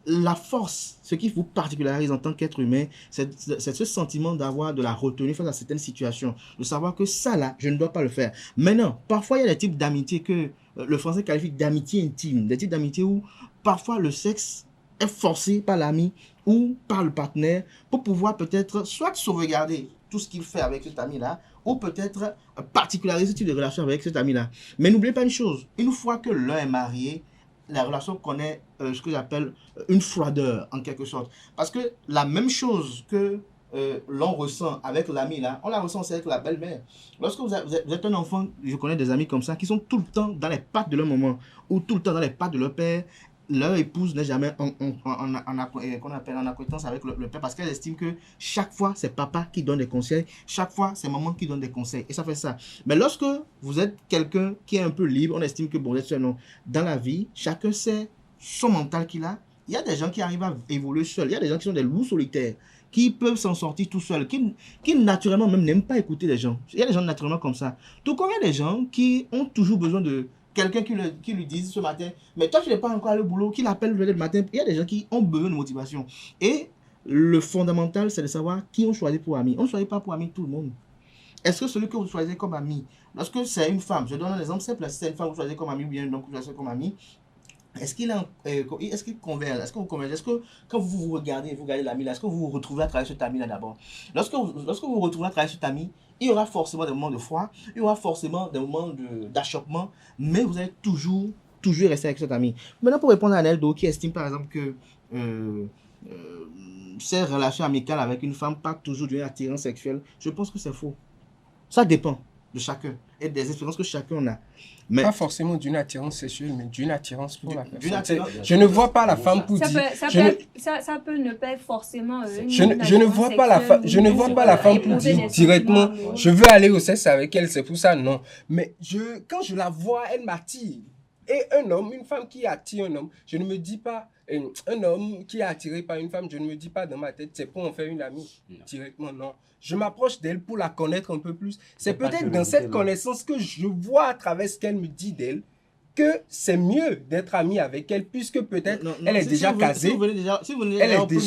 La force, ce qui vous particularise en tant qu'être humain, c'est ce sentiment d'avoir de la retenue face à certaines situations, de savoir que ça là, je ne dois pas le faire. Maintenant, parfois il y a des types d'amitié que le français qualifie d'amitié intime, des types d'amitié où parfois le sexe est forcé par l'ami ou par le partenaire pour pouvoir peut-être soit sauvegarder tout ce qu'il fait avec cet ami-là, ou peut-être particulariser ce type de relation avec cet ami-là. Mais n'oubliez pas une chose, une fois que l'un est marié, la relation connaît ce que j'appelle une froideur en quelque sorte. Parce que la même chose que l'on ressent avec l'ami là, on la ressent aussi avec la belle-mère. Lorsque vous êtes un enfant, je connais des amis comme ça, qui sont tout le temps dans les pattes de leur maman ou tout le temps dans les pattes de leur père. Leur épouse n'est jamais qu'on appelle en acquaintance avec le père parce qu'elle estime que chaque fois c'est papa qui donne des conseils, chaque fois c'est maman qui donne des conseils et ça fait ça. Mais lorsque vous êtes quelqu'un qui est un peu libre, on estime que bon, vous êtes seul, non. Dans la vie, chacun sait son mental qu'il a. Il y a des gens qui arrivent à évoluer seuls, il y a des gens qui sont des loups solitaires, qui peuvent s'en sortir tout seuls, qui naturellement même n'aiment pas écouter les gens. Il y a des gens naturellement comme ça. Tout comme il y a des gens qui ont toujours besoin de quelqu'un qui lui dise ce matin, mais toi tu n'es pas encore allé au boulot, qui l'appelle le matin. Il y a des gens qui ont besoin de motivation. Et le fondamental, c'est de savoir qui on choisit pour ami. On ne choisit pas pour ami tout le monde. Est-ce que celui que vous choisissez comme ami, lorsque c'est une femme, je donne un exemple simple, si c'est une femme que vous choisissez comme ami ou bien un homme que vous choisissez comme ami, est-ce qu'il converge? Est-ce que vous convergez? Est-ce que quand vous regardez l'ami là, est-ce que vous vous retrouvez à travers cet ami là d'abord? Lorsque vous vous retrouvez à travers cet ami, il y aura forcément des moments de foi, il y aura forcément des moments d'achoppement, mais vous allez toujours rester avec cet ami. Maintenant, pour répondre à Neldo qui estime par exemple que ces relations amicales avec une femme pas toujours d'une attirance sexuelle, je pense que c'est faux. Ça dépend de chacun et des expériences que chacun a. Mais pas forcément d'une attirance sexuelle, mais d'une attirance pour la personne. Je ne vois pas la femme pour dire... Ça peut ne pas être forcément... Je ne vois pas la femme pour dire directement, je veux aller au sexe avec elle, c'est pour ça, non. Mais quand je la vois, elle m'attire. Et un homme, une femme qui attire un homme, je ne me dis pas, un homme qui est attiré par une femme, je ne me dis pas dans ma tête, c'est pour en faire une amie. Directement, non. Je m'approche d'elle pour la connaître un peu plus. C'est peut-être dans cette connaissance que je vois à travers ce qu'elle me dit d'elle, que c'est mieux d'être ami avec elle, puisque peut-être elle est déjà casée. Si vous venez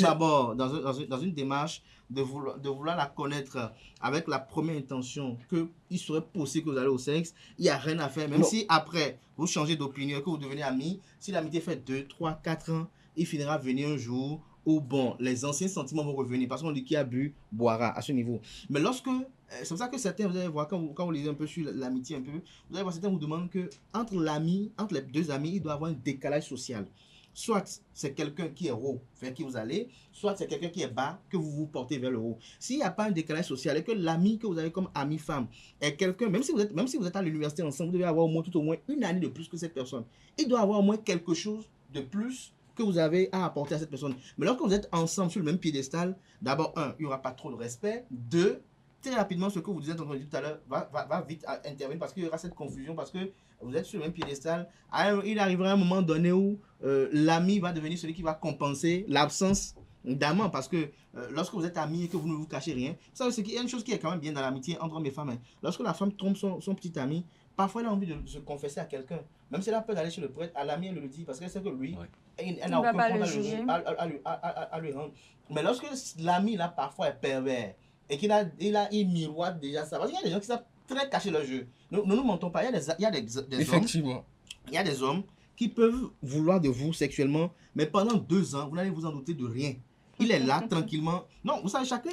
d'abord dans une démarche de vouloir la connaître avec la première intention qu'il serait possible que vous allez au sexe, il n'y a rien à faire. Même si après, vous changez d'opinion, que vous devenez amis, si l'amitié fait 2, 3, 4 ans, il finira venir un jour où, bon, les anciens sentiments vont revenir. Parce qu'on dit qui a bu, boira à ce niveau. Mais c'est pour ça que certains, vous allez voir, quand vous lisez un peu sur l'amitié, vous allez voir, certains vous demandent que entre les deux amis, il doit y avoir un décalage social. Soit c'est quelqu'un qui est haut vers qui vous allez, soit c'est quelqu'un qui est bas que vous vous portez vers le haut. S'il n'y a pas un décalage social et que l'ami que vous avez comme ami femme est quelqu'un, même si vous êtes à l'université ensemble, vous devez avoir tout au moins une année de plus que cette personne. Il doit avoir au moins quelque chose de plus que vous avez à apporter à cette personne. Mais lorsque vous êtes ensemble sur le même piédestal, d'abord, 1, il n'y aura pas trop de respect. 2, très rapidement, ce que vous êtes entendu tout à l'heure va vite intervenir parce qu'il y aura cette confusion, parce que vous êtes sur le même piédestal. Il arrivera un moment donné où l'ami va devenir celui qui va compenser l'absence d'amant, parce que lorsque vous êtes amis et que vous ne vous cachez rien, ça, il y a une chose qui est quand même bien dans l'amitié entre hommes et femmes. Hein. Lorsque la femme trompe son petit ami, parfois elle a envie de se confesser à quelqu'un. Même si elle a peur d'aller chez le prêtre, à l'ami elle le dit, parce qu'elle sait que lui, elle n'a aucun compte à lui rendre. Mais lorsque l'ami là parfois est pervers et il miroite déjà ça, parce qu'il y a des gens qui savent très cacher leur jeu. Nous ne mentons pas, il y a des Effectivement. hommes, il y a des hommes qui peuvent vouloir de vous sexuellement, mais pendant 2 ans, vous n'allez vous en douter de rien. Il est là tranquillement. Non, vous savez, chacun.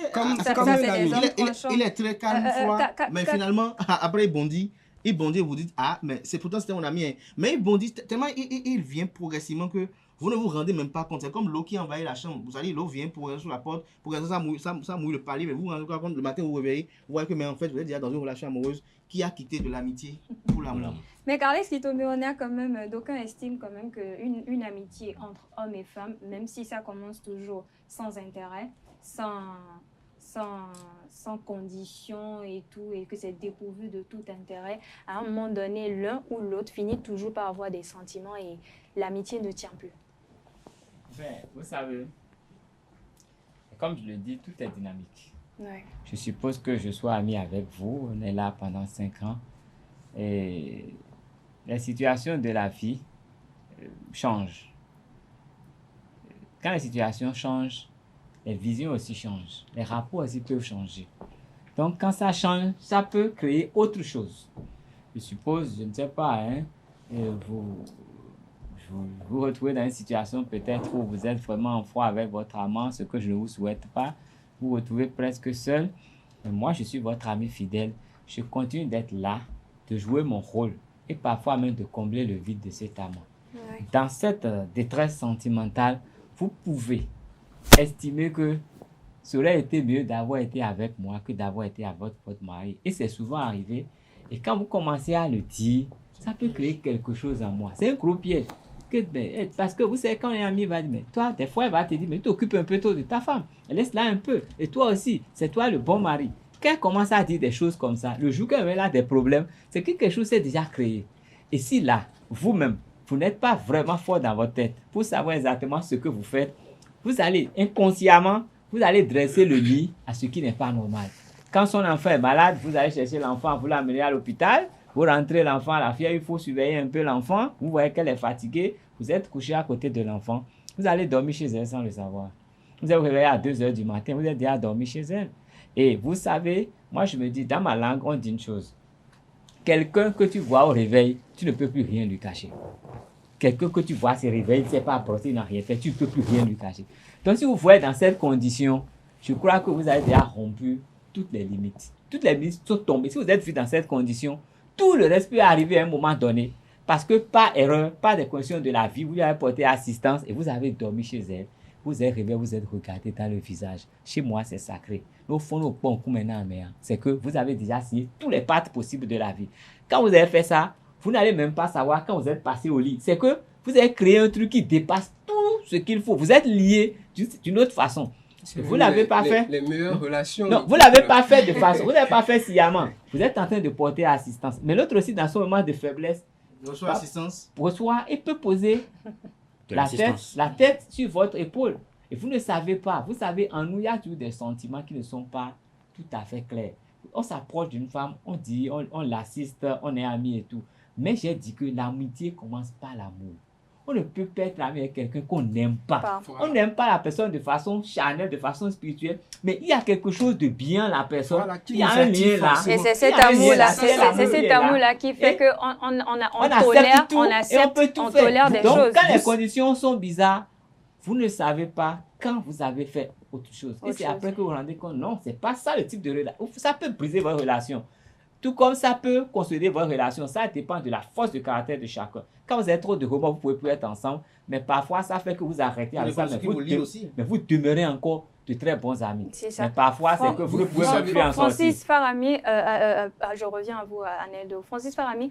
Il est très calme, froid, mais finalement, après il bondit et vous dites, ah, mais c'est pourtant c'était mon ami. Hein. Mais il bondit tellement, il vient progressivement que vous ne vous rendez même pas compte. C'est comme l'eau qui envahit la chambre. Vous savez, l'eau vient pour sur la porte, pour que ça mouille le palier, mais vous vous rendez compte, le matin vous vous réveillez, vous voyez que, mais en fait, vous êtes déjà dans une relation amoureuse qui a quitté de l'amitié pour l'amour. Mais Carles Kitombe, on a quand même, d'aucuns estiment quand même qu'une amitié entre hommes et femmes, même si ça commence toujours sans intérêt, sans condition et tout, et que c'est dépourvu de tout intérêt, à un moment donné, l'un ou l'autre finit toujours par avoir des sentiments et l'amitié ne tient plus. Ben, vous savez, comme je le dis, tout est dynamique. Ouais. Je suppose que je sois ami avec vous, on est là pendant 5 ans, et la situation de la vie change. Quand la situation change, les visions aussi changent, les rapports aussi peuvent changer. Donc quand ça change, ça peut créer autre chose. Je suppose, je ne sais pas, hein, vous retrouvez dans une situation peut-être où vous êtes vraiment en froid avec votre amant, ce que je ne vous souhaite pas. Vous vous retrouvez presque seul. Mais moi, je suis votre ami fidèle. Je continue d'être là, de jouer mon rôle et parfois même de combler le vide de cet amant. Ouais. Dans cette détresse sentimentale, vous pouvez estimer que ça aurait été mieux d'avoir été avec moi que d'avoir été avec votre mari. Et c'est souvent arrivé. Et quand vous commencez à le dire, ça peut créer quelque chose en moi. C'est un gros piège. Parce que vous savez, quand un ami va dire, mais toi, des fois, elle va te dire, mais tu t'occupes un peu trop de ta femme. Laisse-la un peu. Et toi aussi, c'est toi le bon mari. Quand elle commence à dire des choses comme ça, le jour qu'elle a des problèmes, c'est que quelque chose s'est déjà créé. Et si là, vous-même, vous n'êtes pas vraiment fort dans votre tête pour savoir exactement ce que vous faites, vous allez inconsciemment, vous allez dresser le lit à ce qui n'est pas normal. Quand son enfant est malade, vous allez chercher l'enfant, vous l'amenez à l'hôpital, vous rentrez l'enfant à la fièvre, il faut surveiller un peu l'enfant, vous voyez qu'elle est fatiguée, vous êtes couché à côté de l'enfant, vous allez dormir chez elle sans le savoir. Vous allez vous réveiller à 2 h du matin, vous êtes déjà dormi chez elle. Et vous savez, moi je me dis, dans ma langue, on dit une chose. Quelqu'un que tu vois au réveil, tu ne peux plus rien lui cacher. Quelqu'un que tu vois se réveiller, il ne sait pas apporter, il n'a rien fait, tu ne peux plus rien lui cacher. Donc si vous voyez dans cette condition, je crois que vous avez déjà rompu toutes les limites. Toutes les limites sont tombées. Si vous êtes vu dans cette condition, tout le reste peut arriver à un moment donné. Parce que par erreur, par des conditions de la vie, vous lui avez porté assistance et vous avez dormi chez elle. Vous êtes réveillé, vous êtes regardé dans le visage. Chez moi, c'est sacré. Au fond, au pont, maintenant, c'est que vous avez déjà signé tous les pactes possibles de la vie. Quand vous avez fait ça, vous n'allez même pas savoir quand vous êtes passé au lit. C'est que vous avez créé un truc qui dépasse tout ce qu'il faut. Vous êtes liés d'une autre façon. Vous ne l'avez pas fait. Les meilleures relations. Non, vous ne l'avez pas fait de façon. Vous n'avez pas fait sciemment. Vous êtes en train de porter assistance. Mais l'autre aussi, dans son moment de faiblesse, reçoit assistance. Reçoit et peut poser la tête sur votre épaule. Et vous ne savez pas. Vous savez, en nous, il y a toujours des sentiments qui ne sont pas tout à fait clairs. On s'approche d'une femme, on dit, on l'assiste, on est amis et tout. Mais j'ai dit que l'amitié commence par l'amour. On ne peut pas être ami avec quelqu'un qu'on n'aime pas. On n'aime pas la personne de façon charnelle, de façon spirituelle, mais il y a quelque chose de bien la personne. Voilà, il y a un lien là. Et c'est cet amour-là qui fait qu'on tolère, on accepte, on tolère des choses. Donc, quand les conditions sont bizarres, vous ne savez pas quand vous avez fait autre chose. Et c'est après que vous vous rendez compte, non, c'est pas ça le type de relation. Ça peut briser votre relation. Tout comme ça peut consolider votre relation, ça dépend de la force de caractère de chacun. Quand vous avez trop de remords, vous ne pouvez plus être ensemble. Mais parfois, ça fait que vous arrêtez avec ça, mais vous demeurez encore de très bons amis. C'est ça. Mais parfois, c'est que vous ne pouvez plus en sortir. Francis Farami, je reviens à vous, Aneldo. Francis Farami,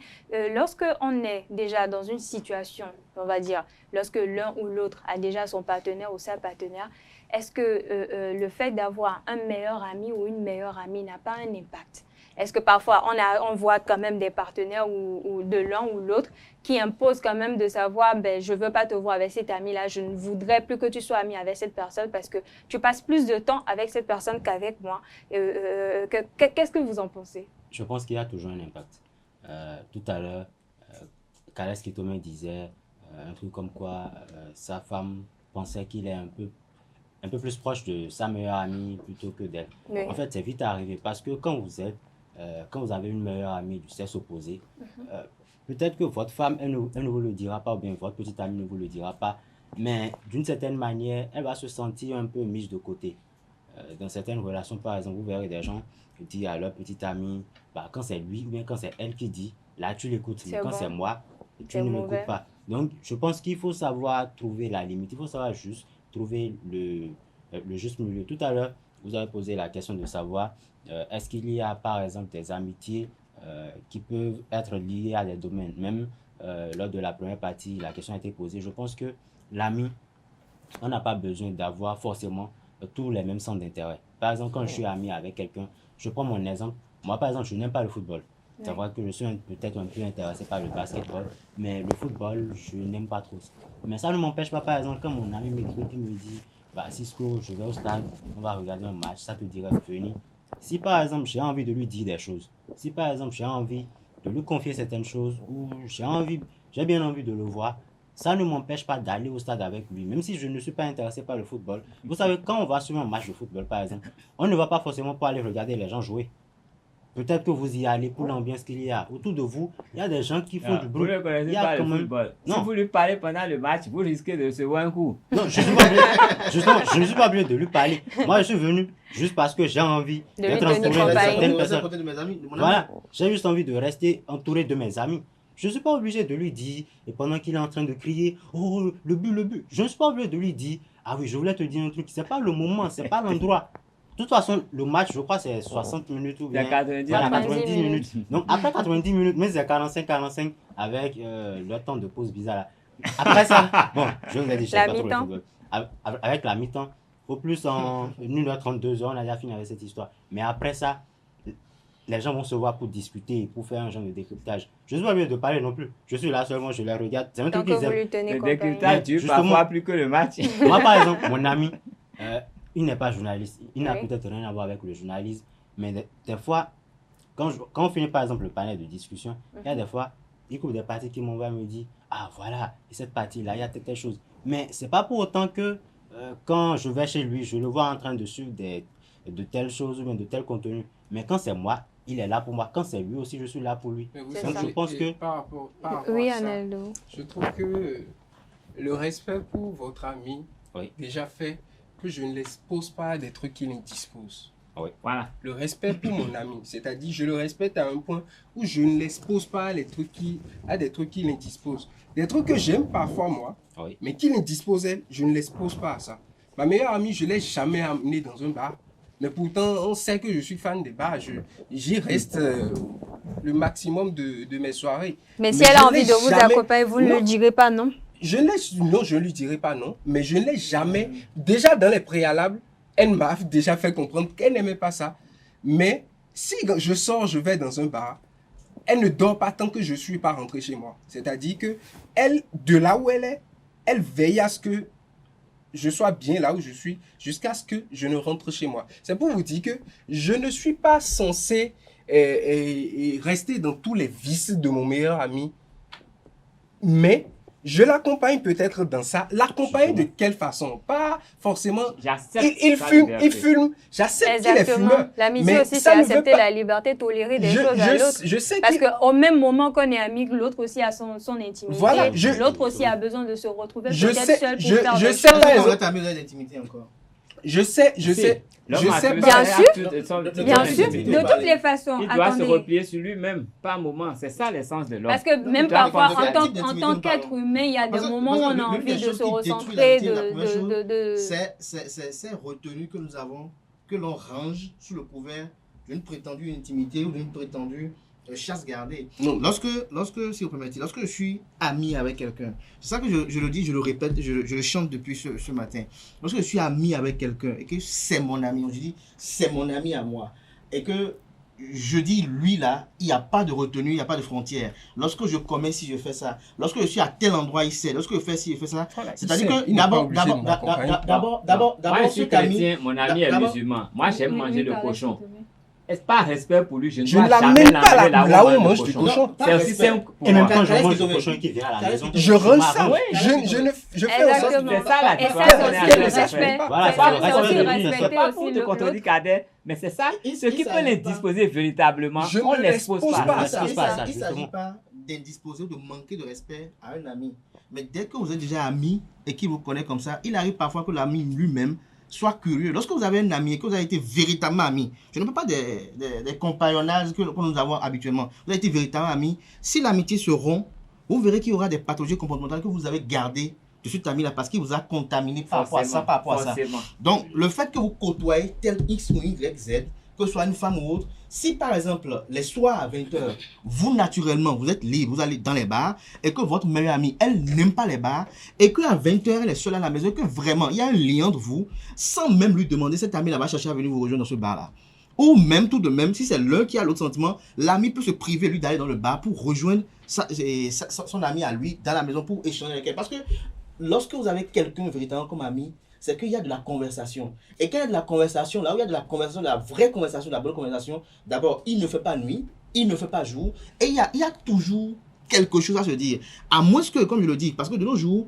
lorsque on est déjà dans une situation, on va dire, lorsque l'un ou l'autre a déjà son partenaire ou sa partenaire, est-ce que le fait d'avoir un meilleur ami ou une meilleure amie n'a pas un impact? Est-ce que parfois on voit quand même des partenaires ou de l'un ou l'autre qui imposent quand même de savoir je ne veux pas te voir avec cet ami-là, je ne voudrais plus que tu sois ami avec cette personne parce que tu passes plus de temps avec cette personne qu'avec moi. Qu'est-ce que vous en pensez? Je pense qu'il y a toujours un impact. Tout à l'heure, Kales Kitome disait un truc comme quoi sa femme pensait qu'il est un peu plus proche de sa meilleure amie plutôt que d'elle. Oui. En fait, c'est vite arrivé parce que quand vous avez une meilleure amie du sexe opposé, peut-être que votre femme, elle ne vous le dira pas, ou bien votre petite amie ne vous le dira pas, mais d'une certaine manière, elle va se sentir un peu mise de côté. Dans certaines relations, par exemple, vous verrez des gens qui disent à leur petite amie, quand c'est lui ou bien quand c'est elle qui dit, là tu l'écoutes, mais quand c'est moi, tu ne m'écoutes pas. Donc, je pense qu'il faut savoir trouver la limite, il faut savoir juste trouver le juste milieu. Tout à l'heure, vous avez posé la question de savoir est-ce qu'il y a par exemple des amitiés qui peuvent être liées à des domaines. Même lors de la première partie, la question a été posée. Je pense que l'ami, on n'a pas besoin d'avoir forcément tous les mêmes centres d'intérêt. Par exemple, quand je suis ami avec quelqu'un, je prends mon exemple. Moi, par exemple, je n'aime pas le football. C'est vrai que je suis peut-être un peu intéressé par le basketball, mais le football, je n'aime pas trop. Mais ça ne m'empêche pas, par exemple, quand mon ami m'écrit et me dit Cisco, je vais au stade, on va regarder un match, ça te dirait de venir. Si par exemple, j'ai envie de lui dire des choses, si par exemple, j'ai envie de lui confier certaines choses, ou j'ai bien envie de le voir, ça ne m'empêche pas d'aller au stade avec lui, même si je ne suis pas intéressé par le football. Vous savez, quand on va sur un match de football, par exemple, on ne va pas forcément pour aller regarder les gens jouer. Peut-être que vous y allez pour l'ambiance qu'il y a. Autour de vous, il y a des gens qui font du bruit. Vous ne connaissez pas le football. Non. Si vous lui parlez pendant le match, vous risquez de se voir un coup. Non, je ne suis pas obligé de lui parler. Moi, je suis venu juste parce que j'ai envie d'être entouré de certaines personnes. Voilà, j'ai juste envie de rester entouré de mes amis. Je ne suis pas obligé de lui dire, et pendant qu'il est en train de crier, oh, le but. Je ne suis pas obligé de lui dire, ah oui, je voulais te dire un truc. Ce n'est pas le moment, ce n'est pas l'endroit. De toute façon, le match, je crois, c'est 60 minutes ou bien 90 minutes. Donc, après 90 minutes, mais c'est 45 avec le temps de pause bizarre là. Après ça, bon, je vous ai dit, je sais pas trop le football. Avec la mi-temps, au plus en 1h30, 2h, on a déjà fini avec cette histoire. Mais après ça, les gens vont se voir pour discuter, pour faire un genre de décryptage. Je ne suis pas obligé de parler non plus. Je suis là seulement, je les regarde. C'est un truc qu'ils aiment. Le décryptage dure parfois plus que le match. Moi, par exemple, mon ami, il n'est pas journaliste. Il n'a peut-être rien à voir avec le journalisme. Mais des fois, quand on finit par exemple le panel de discussion, il y a des fois, il coupe des parties qui m'envoient me dire ah voilà, et cette partie-là, il y a telle chose. Mais ce n'est pas pour autant que quand je vais chez lui, je le vois en train de suivre de telles choses ou bien de tels contenus. Mais quand c'est moi, il est là pour moi. Quand c'est lui aussi, je suis là pour lui. Donc je pense que... Par rapport à ça, je trouve que le respect pour votre ami déjà fait que je ne l'expose pas à des trucs qu'il indispose. Oui. Voilà. Le respect pour mon ami, c'est-à-dire je le respecte à un point où je ne l'expose pas à des trucs qu'il indispose. Des trucs que j'aime parfois moi, mais qu'il indispose elle, je ne l'expose pas à ça. Ma meilleure amie, je ne l'ai jamais amenée dans un bar. Mais pourtant, on sait que je suis fan des bars. J'y reste le maximum de mes soirées. Mais si elle a envie de vous accompagner, vous ne le direz pas, non? Non, je ne lui dirai pas non, mais je ne l'ai jamais. Déjà dans les préalables, elle m'a déjà fait comprendre qu'elle n'aimait pas ça. Mais si je sors, je vais dans un bar, elle ne dort pas tant que je ne suis pas rentré chez moi. C'est-à-dire que elle, de là où elle est, elle veille à ce que je sois bien là où je suis jusqu'à ce que je ne rentre chez moi. C'est pour vous dire que je ne suis pas censé rester dans tous les vices de mon meilleur ami, mais je l'accompagne peut-être dans ça. L'accompagner de quelle façon? Pas forcément... Il fume. J'accepte qu'il est fumeur. L'amitié aussi, c'est accepter la liberté, tolérer des choses à l'autre. Parce qu'au même moment qu'on est amis, l'autre aussi a son intimité. Voilà, l'autre aussi a besoin de se retrouver peut-être seul pour faire des choses. Je sais. L'homme Je a sais tué pas. son Bien acte de son- de Bien son sûr, intimité. de toutes les façons. Il doit se Attendez. replier sur lui-même, par moment. C'est ça l'essence de l'homme. Parce que même Tu dois parfois, penser à- en tant qu'être humain, il y a des Parce que- moments où parce on que a l'une des envie de choses se qui détruit recentrer, l'amitié, la première chose, de... c'est retenue que nous avons, que l'on range sous le couvert d'une prétendue intimité ou d'une prétendue chasse gardée. Non. Lorsque, si vous permettez, lorsque je suis ami avec quelqu'un, c'est ça que je le dis, je le répète, je le chante depuis ce matin. Lorsque je suis ami avec quelqu'un et que c'est mon ami, je dis c'est mon ami à moi, et que je dis lui là, il n'y a pas de retenue, il n'y a pas de frontière. Lorsque je commets si je fais ça, lorsque je suis à tel endroit, il sait, lorsque je fais ci, je fais ça. Voilà, C'est-à-dire il sait, que il n'est pas obligé de m'accompagner. Moi, je suis cet ami, chrétien, mon ami est d'abord- musulman. Moi, j'aime Oui, manger oui, le pareil, cochon. s'il te plaît. Est-ce pas respect pour lui? Je ne Je dois ne jamais l'amène pas l'amener là où on le mange du cochon. pas C'est aussi respect. simple pour Et même moi. quand je Caresse mange qui le te cochon met. qui vient à la Caresse maison, qui te Je met. range marronne. ça. Oui. Je fais en sorte Exactement. C'est ça la Et ça, différence. c'est On est aussi en le train de respect. faire. Voilà, C'est c'est le aussi respect de lui. respecter C'est pas pour aussi te le contredire, l'autre. Cadet, mais c'est ça. Il- Ce qui il peut s'agit l'indisposer véritablement, Je on ne ne l'expose l'expose pas. pas. Ça, c'est pas ça, Il ne s'agit justement. pas d'indisposer ou de manquer de respect à un ami. Mais dès que vous êtes déjà ami et qu'il vous connaît comme ça, il arrive parfois que l'ami lui-même soit curieux. Lorsque vous avez un ami et que vous avez été véritablement ami, je ne parle pas des compagnonnages que nous avons habituellement, vous avez été véritablement ami, si l'amitié se rompt, vous verrez qu'il y aura des pathologies comportementales que vous avez gardées de cet ami-là parce qu'il vous a contaminé par rapport à ça, par rapport à ça. Forcément. Donc, le fait que vous côtoyez tel X ou Y, Z, que ce soit une femme ou autre, si par exemple, les soirs à 20h, vous naturellement, vous êtes libre, vous allez dans les bars, et que votre meilleure amie, elle n'aime pas les bars, et qu'à 20h, elle est seule à la maison, et que vraiment, il y a un lien entre vous, sans même lui demander, cette amie-là va chercher à venir vous rejoindre dans ce bar-là. Ou même, tout de même, si c'est l'un qui a l'autre sentiment, l'ami peut se priver, lui, d'aller dans le bar pour rejoindre son ami à lui dans la maison pour échanger avec elle. Parce que lorsque vous avez quelqu'un véritablement comme ami, c'est qu'il y a de la conversation. Et quand il y a de la conversation, là où il y a de la conversation, de la vraie conversation, de la bonne conversation, d'abord, il ne fait pas nuit, il ne fait pas jour, et il y a toujours quelque chose à se dire. À moins que, comme je le dis, parce que de nos jours,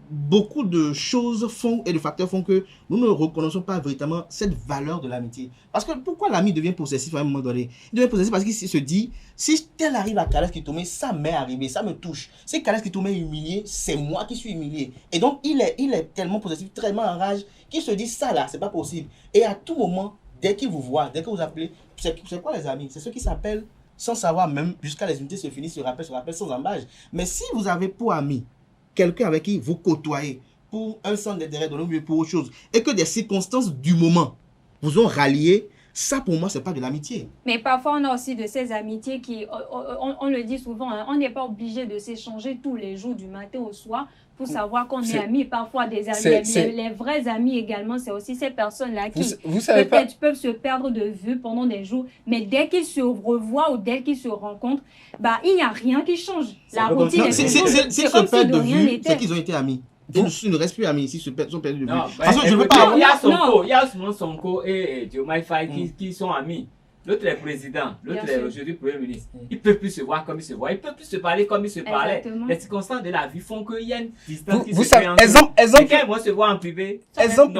beaucoup de choses font et de facteurs font que nous ne reconnaissons pas véritablement cette valeur de l'amitié. Parce que pourquoi l'ami devient possessif à un moment donné? Il devient possessif parce qu'il se dit, si tel arrive à Kales Kitome, ça m'est arrivé, ça me touche. Si Kales Kitome est humilié, c'est moi qui suis humilié. Et donc, il est tellement possessif, tellement en rage, qu'il se dit, ça là, c'est pas possible. Et à tout moment, dès qu'il vous voit, dès que vous appelez, c'est quoi les amis? C'est ceux qui s'appellent sans savoir même, jusqu'à les unités se finissent, se rappellent sans embâche. Mais si vous avez pour ami quelqu'un avec qui vous côtoyez pour un centre d'intérêt, pour autre chose, et que des circonstances du moment vous ont rallié, ça pour moi, c'est pas de l'amitié. Mais parfois, on a aussi de ces amitiés qui, on le dit souvent, hein, on n'est pas obligé de s'échanger tous les jours du matin au soir pour savoir qu'on est amis. Parfois, des amis, les vrais amis également, c'est aussi ces personnes-là qui peut-être peuvent se perdre de vue pendant des jours, mais dès qu'ils se revoient ou dès qu'ils se rencontrent, bah, il n'y a rien qui change. La routine est se perdent de vue, c'est qu'ils ont été amis. Ils ne restent plus amis s'ils sont perdus de vue. Je veux pas. Il y a Ousmane Sonko et Diomaye Faye qui sont amis. L'autre est président, l'autre est aujourd'hui Premier ministre. Ils ne peuvent plus se voir comme ils se voient, ils ne peuvent plus se parler comme ils se parlaient. Exactement. Les circonstances de la vie font qu'il y a une distance qui vous se savez, crée entre exemple, eux. Et quand ils vont se voir en privé, exemple,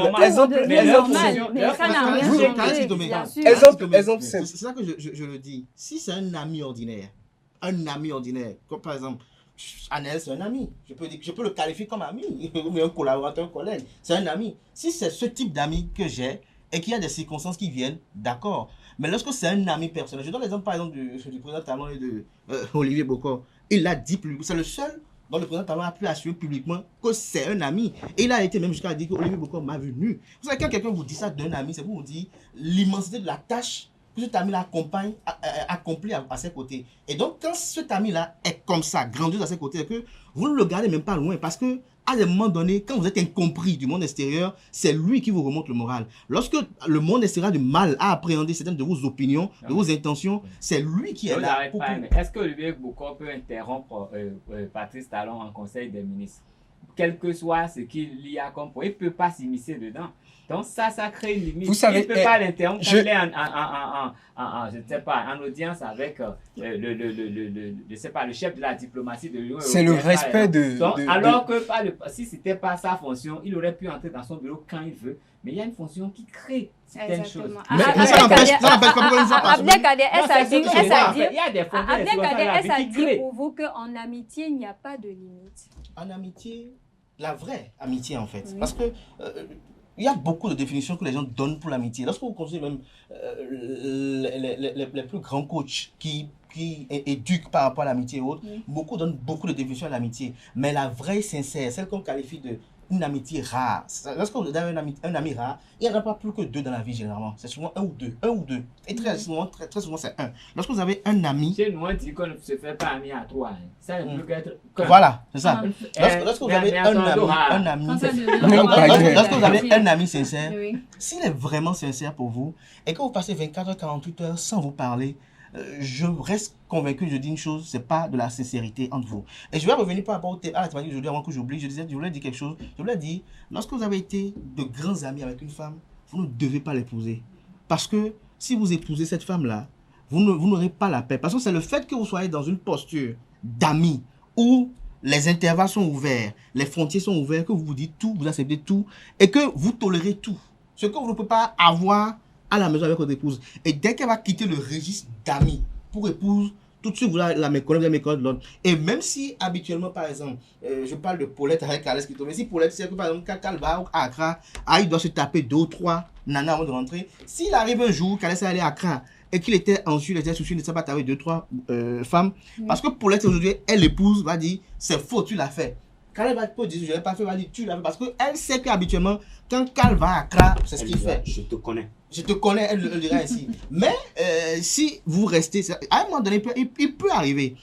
c'est ça que je le dis. Si c'est un ami ordinaire, comme par exemple, Anel, c'est un ami. Je peux le qualifier comme ami, ou un collaborateur, un collègue. C'est un ami. Si c'est ce type d'ami que j'ai et qu'il y a des circonstances qui viennent, d'accord. Mais lorsque c'est un ami personnel, je donne l'exemple par exemple du président Talon et de Olivier Bokor. Il l'a dit publiquement. C'est le seul dont le président Talon a pu assurer publiquement que c'est un ami. Et il a été même jusqu'à dire qu'Olivier Bokor m'a venu. Vous savez, quand quelqu'un vous dit ça d'un ami, c'est pour vous dire l'immensité de la tâche que cet ami-là accomplit à ses côtés. Et donc, quand cet ami-là est comme ça, grandiose à ses côtés, c'est que vous ne le gardez même pas loin parce que à des moments donnés, quand vous êtes incompris du monde extérieur, c'est lui qui vous remonte le moral. Lorsque le monde extérieur a du mal à appréhender certaines de vos opinions, de vos intentions, c'est lui qui est là. Est-ce que Olivier Bokor peut interrompre Patrice Talon en Conseil des ministres? Quel que soit ce qu'il y a comme point, il ne peut pas s'immiscer dedans. Donc ça crée une limite. Vous savez, il ne peut pas l'interrompre quand il est je ne sais pas, en audience avec je sais pas, le chef de la diplomatie de l'Union européenne. C'est le respect alors que si ce n'était pas sa fonction, il aurait pu entrer dans son bureau quand il veut. Mais il y a une fonction qui crée certaines choses. Mais ça n'empêche pas pourquoi une fois par semaine. Il y a des fonctions qui dit pour vous qu'en amitié, il n'y a pas de limite. En amitié, la vraie amitié en fait. Oui. Parce que Il y a beaucoup de définitions que les gens donnent pour l'amitié. Lorsque vous considérez même les plus grands coachs qui éduquent par rapport à l'amitié et autres, beaucoup donnent beaucoup de définitions à l'amitié. Mais la vraie sincère, celle qu'on qualifie de une amitié rare. Lorsque vous avez un ami rare, il n'y en a pas plus que 2 dans la vie généralement. C'est souvent un ou deux. Et très souvent, c'est 1. Lorsque vous avez un ami... Chez nous, on dit qu'on ne se fait pas ami à toi. Hein. Ça ne peut qu'être... Voilà, c'est ça. Lorsque vous avez un ami sincère, s'il est vraiment sincère pour vous, et que vous passez 24 heures, 48 heures sans vous parler, je reste convaincu, je dis une chose, c'est pas de la sincérité entre vous. Et je vais revenir par rapport à la thématique d'aujourd'hui, avant que j'oublie, je voulais dire quelque chose. Je voulais dire, lorsque vous avez été de grands amis avec une femme, vous ne devez pas l'épouser. Parce que si vous épousez cette femme-là, vous n'aurez pas la paix. Parce que c'est le fait que vous soyez dans une posture d'amis, où les intervalles sont ouverts, les frontières sont ouverts, que vous vous dites tout, vous acceptez tout, et que vous tolérez tout. Ce que vous ne pouvez pas avoir à la maison avec votre épouse. Et dès qu'elle va quitter le registre d'amis pour épouse, tout de suite vous la méconnaître l'autre. Et même si habituellement, par exemple, je parle de Paulette avec Alès qui tombe, mais si Paulette sait que par exemple, quand elle va à Accra, il doit se taper 2 ou 3 nanas avant de rentrer. S'il arrive un jour qu'Alès est allé à Accra et qu'il était ensuite, il était soucieux de ne pas taper 2 ou 3 femmes, parce que Paulette aujourd'hui, elle l'épouse, va dire c'est faux, tu l'as fait. Quand elle va te dire, je ne l'ai pas fait, va dire, tu l'as fait. Parce qu'elle sait qu'habituellement, quand elle va à Accra, c'est ce qu'il fait. Je te connais. Je te connais, elle le dira ainsi. Mais si vous restez, à un moment donné, il peut arriver,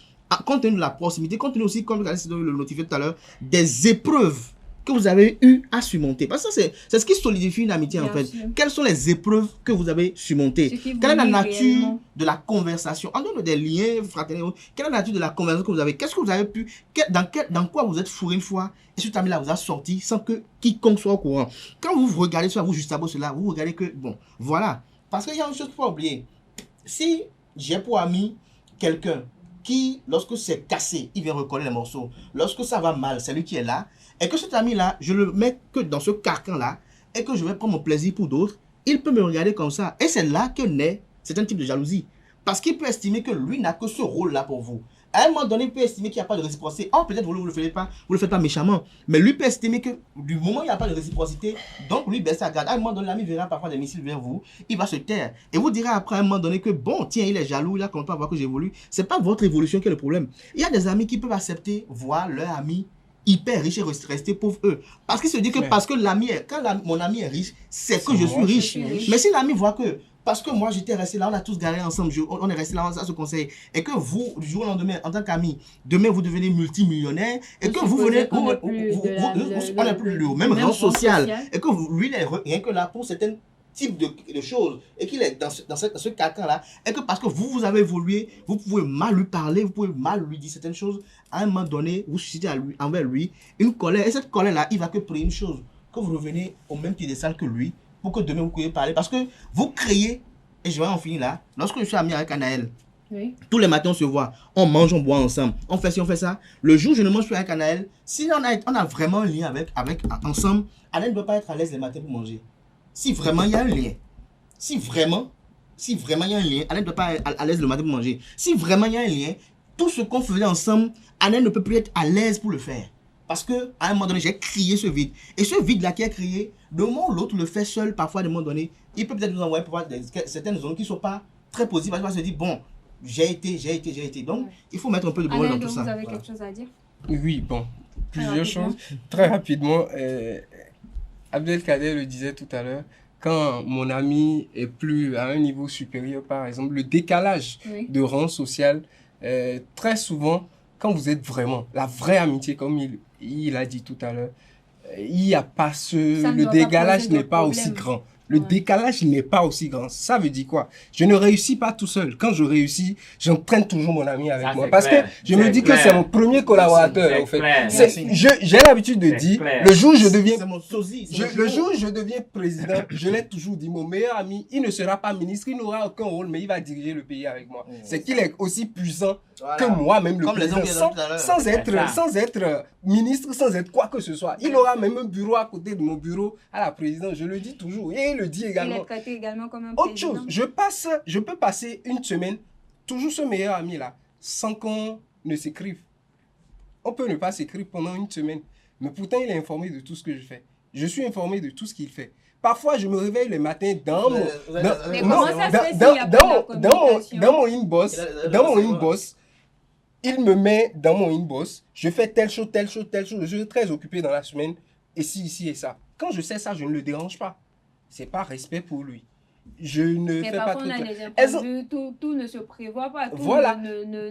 compte tenu de la proximité, compte tenu aussi, comme le notifié tout à l'heure, des épreuves que vous avez eu à surmonter. Parce que c'est ce qui solidifie une amitié, en fait. Quelles sont les épreuves que vous avez surmontées? Quelle est la nature de la conversation? En dehors des liens fraternels, quelle est la nature de la conversation que vous avez? Qu'est-ce que vous avez pu... Dans quoi vous êtes fourré une fois et cet ami-là vous a sorti sans que quiconque soit au courant? Quand vous regardez soit vous juste avant cela, vous regardez que... Bon, voilà. Parce qu'il y a une chose qu'il faut pas oublier. Si j'ai pour ami quelqu'un qui, lorsque c'est cassé, il vient recoller les morceaux. Lorsque ça va mal, c'est lui qui est là. Et que cet ami-là, je le mets que dans ce carcan-là, et que je vais prendre mon plaisir pour d'autres, il peut me regarder comme ça. Et c'est là que naît un type de jalousie. Parce qu'il peut estimer que lui n'a que ce rôle-là pour vous. À un moment donné, il peut estimer qu'il n'y a pas de réciprocité. Oh, peut-être vous ne le faites pas méchamment. Mais lui peut estimer que du moment où il n'y a pas de réciprocité, donc lui baisse sa garde. À un moment donné, l'ami verra parfois des missiles vers vous, il va se taire. Et vous direz après à un moment donné que bon, tiens, il est jaloux, il a content à voir que j'évolue. Ce n'est pas votre évolution qui est le problème. Il y a des amis qui peuvent accepter voir leur ami hyper riche et rester pauvre eux. Parce qu'il se dit que parce que mon ami est riche, c'est que je suis riche. Mais si l'ami voit que parce que moi j'étais resté là, on a tous garé ensemble, on est resté là, on se conseille, et que vous, du jour au lendemain, en tant qu'ami, demain vous devenez multimillionnaire, et que vous venez, on n'est plus le même rang social, et que lui, il est rien que là pour certains types de choses, et qu'il est dans ce carcan-là, et que parce que vous avez évolué, vous pouvez mal lui parler, vous pouvez mal lui dire certaines choses, à un moment donné, vous suscitez envers lui une colère, et cette colère-là, il va que prier une chose, que vous revenez au même piédestal que lui, pour que demain vous puissiez parler. Parce que vous créez, et je vais en finir là, lorsque je suis ami avec Anaël, tous les matins on se voit, on mange, on boit ensemble, on fait ci, on fait ça. Le jour où je ne mange plus avec Anaël, si on a vraiment un lien ensemble, Anaël ne doit pas être à l'aise les matins pour manger. Si vraiment il y a un lien, si vraiment il y a un lien, Anaël ne doit pas être à l'aise le matin pour manger. Si vraiment il y a un lien, tout ce qu'on faisait ensemble, Anaël ne peut plus être à l'aise pour le faire. Parce qu'à un moment donné, j'ai créé ce vide. Et ce vide-là qui est créé, le moment où l'autre le fait seul, parfois, à un moment donné, il peut peut-être nous envoyer pour voir certaines zones qui ne sont pas très positives. Parce qu'il va se dire, bon, j'ai été. Donc, il faut mettre un peu de bon dans tout ça. Vous avez quelque chose à dire? Oui, bon, plusieurs choses. Très rapidement, Abdelkader le disait tout à l'heure, quand mon ami est plus à un niveau supérieur, par exemple, le décalage de rang social, très souvent, quand vous êtes vraiment, la vraie amitié, comme il a dit tout à l'heure, il n'y a pas le décalage n'est pas aussi grand. Le décalage n'est pas aussi grand. Ça veut dire quoi? Je ne réussis pas tout seul. Quand je réussis, j'entraîne toujours mon ami avec moi. Parce que je me dis que c'est mon premier collaborateur, en fait. J'ai l'habitude de dire, le jour où je deviens président, je l'ai toujours dit, mon meilleur ami, il ne sera pas ministre, il n'aura aucun rôle, mais il va diriger le pays avec moi. C'est qu'il est aussi puissant que moi-même, le président, sans être ministre, sans être quoi que ce soit. Il aura même un bureau à côté de mon bureau à la présidence. Je le dis toujours. Et il le dit également. Il est traité également comme un autre président. chose, je peux passer une semaine, toujours ce meilleur ami-là, sans qu'on ne s'écrive. On peut ne pas s'écrire pendant une semaine. Mais pourtant, il est informé de tout ce que je fais. Je suis informé de tout ce qu'il fait. Parfois, je me réveille le matin dans mon... Mais comment ça se fait s'il y a pas de communication? Dans mon inbox, il me met dans mon inbox, je fais telle chose, je suis très occupé dans la semaine, et ici et ça. Quand je sais ça, je ne le dérange pas. C'est pas respect pour lui. Je ne fais pas tout. tout. Mais parfois, on a des imprévus, tout ne se prévoit pas. Voilà.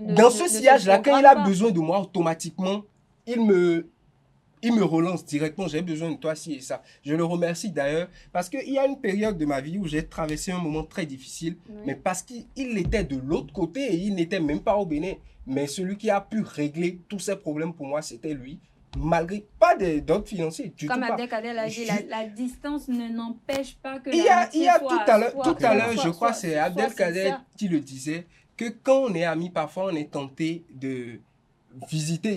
Dans ce sillage-là, quand il a besoin de moi, automatiquement, il me relance directement. J'ai besoin de toi, ci et ça. Je le remercie d'ailleurs parce qu'il y a une période de ma vie où j'ai traversé un moment très difficile, mais parce qu'il était de l'autre côté et il n'était même pas au Bénin. Mais celui qui a pu régler tous ces problèmes pour moi, c'était lui. Malgré pas d'autres financiers du Comme tout. Abdelkader l'a dit, la distance n'empêche pas que il y a tout à l'heure, je crois que c'est Abdelkader qui le disait, que quand on est amis, parfois on est tenté de visiter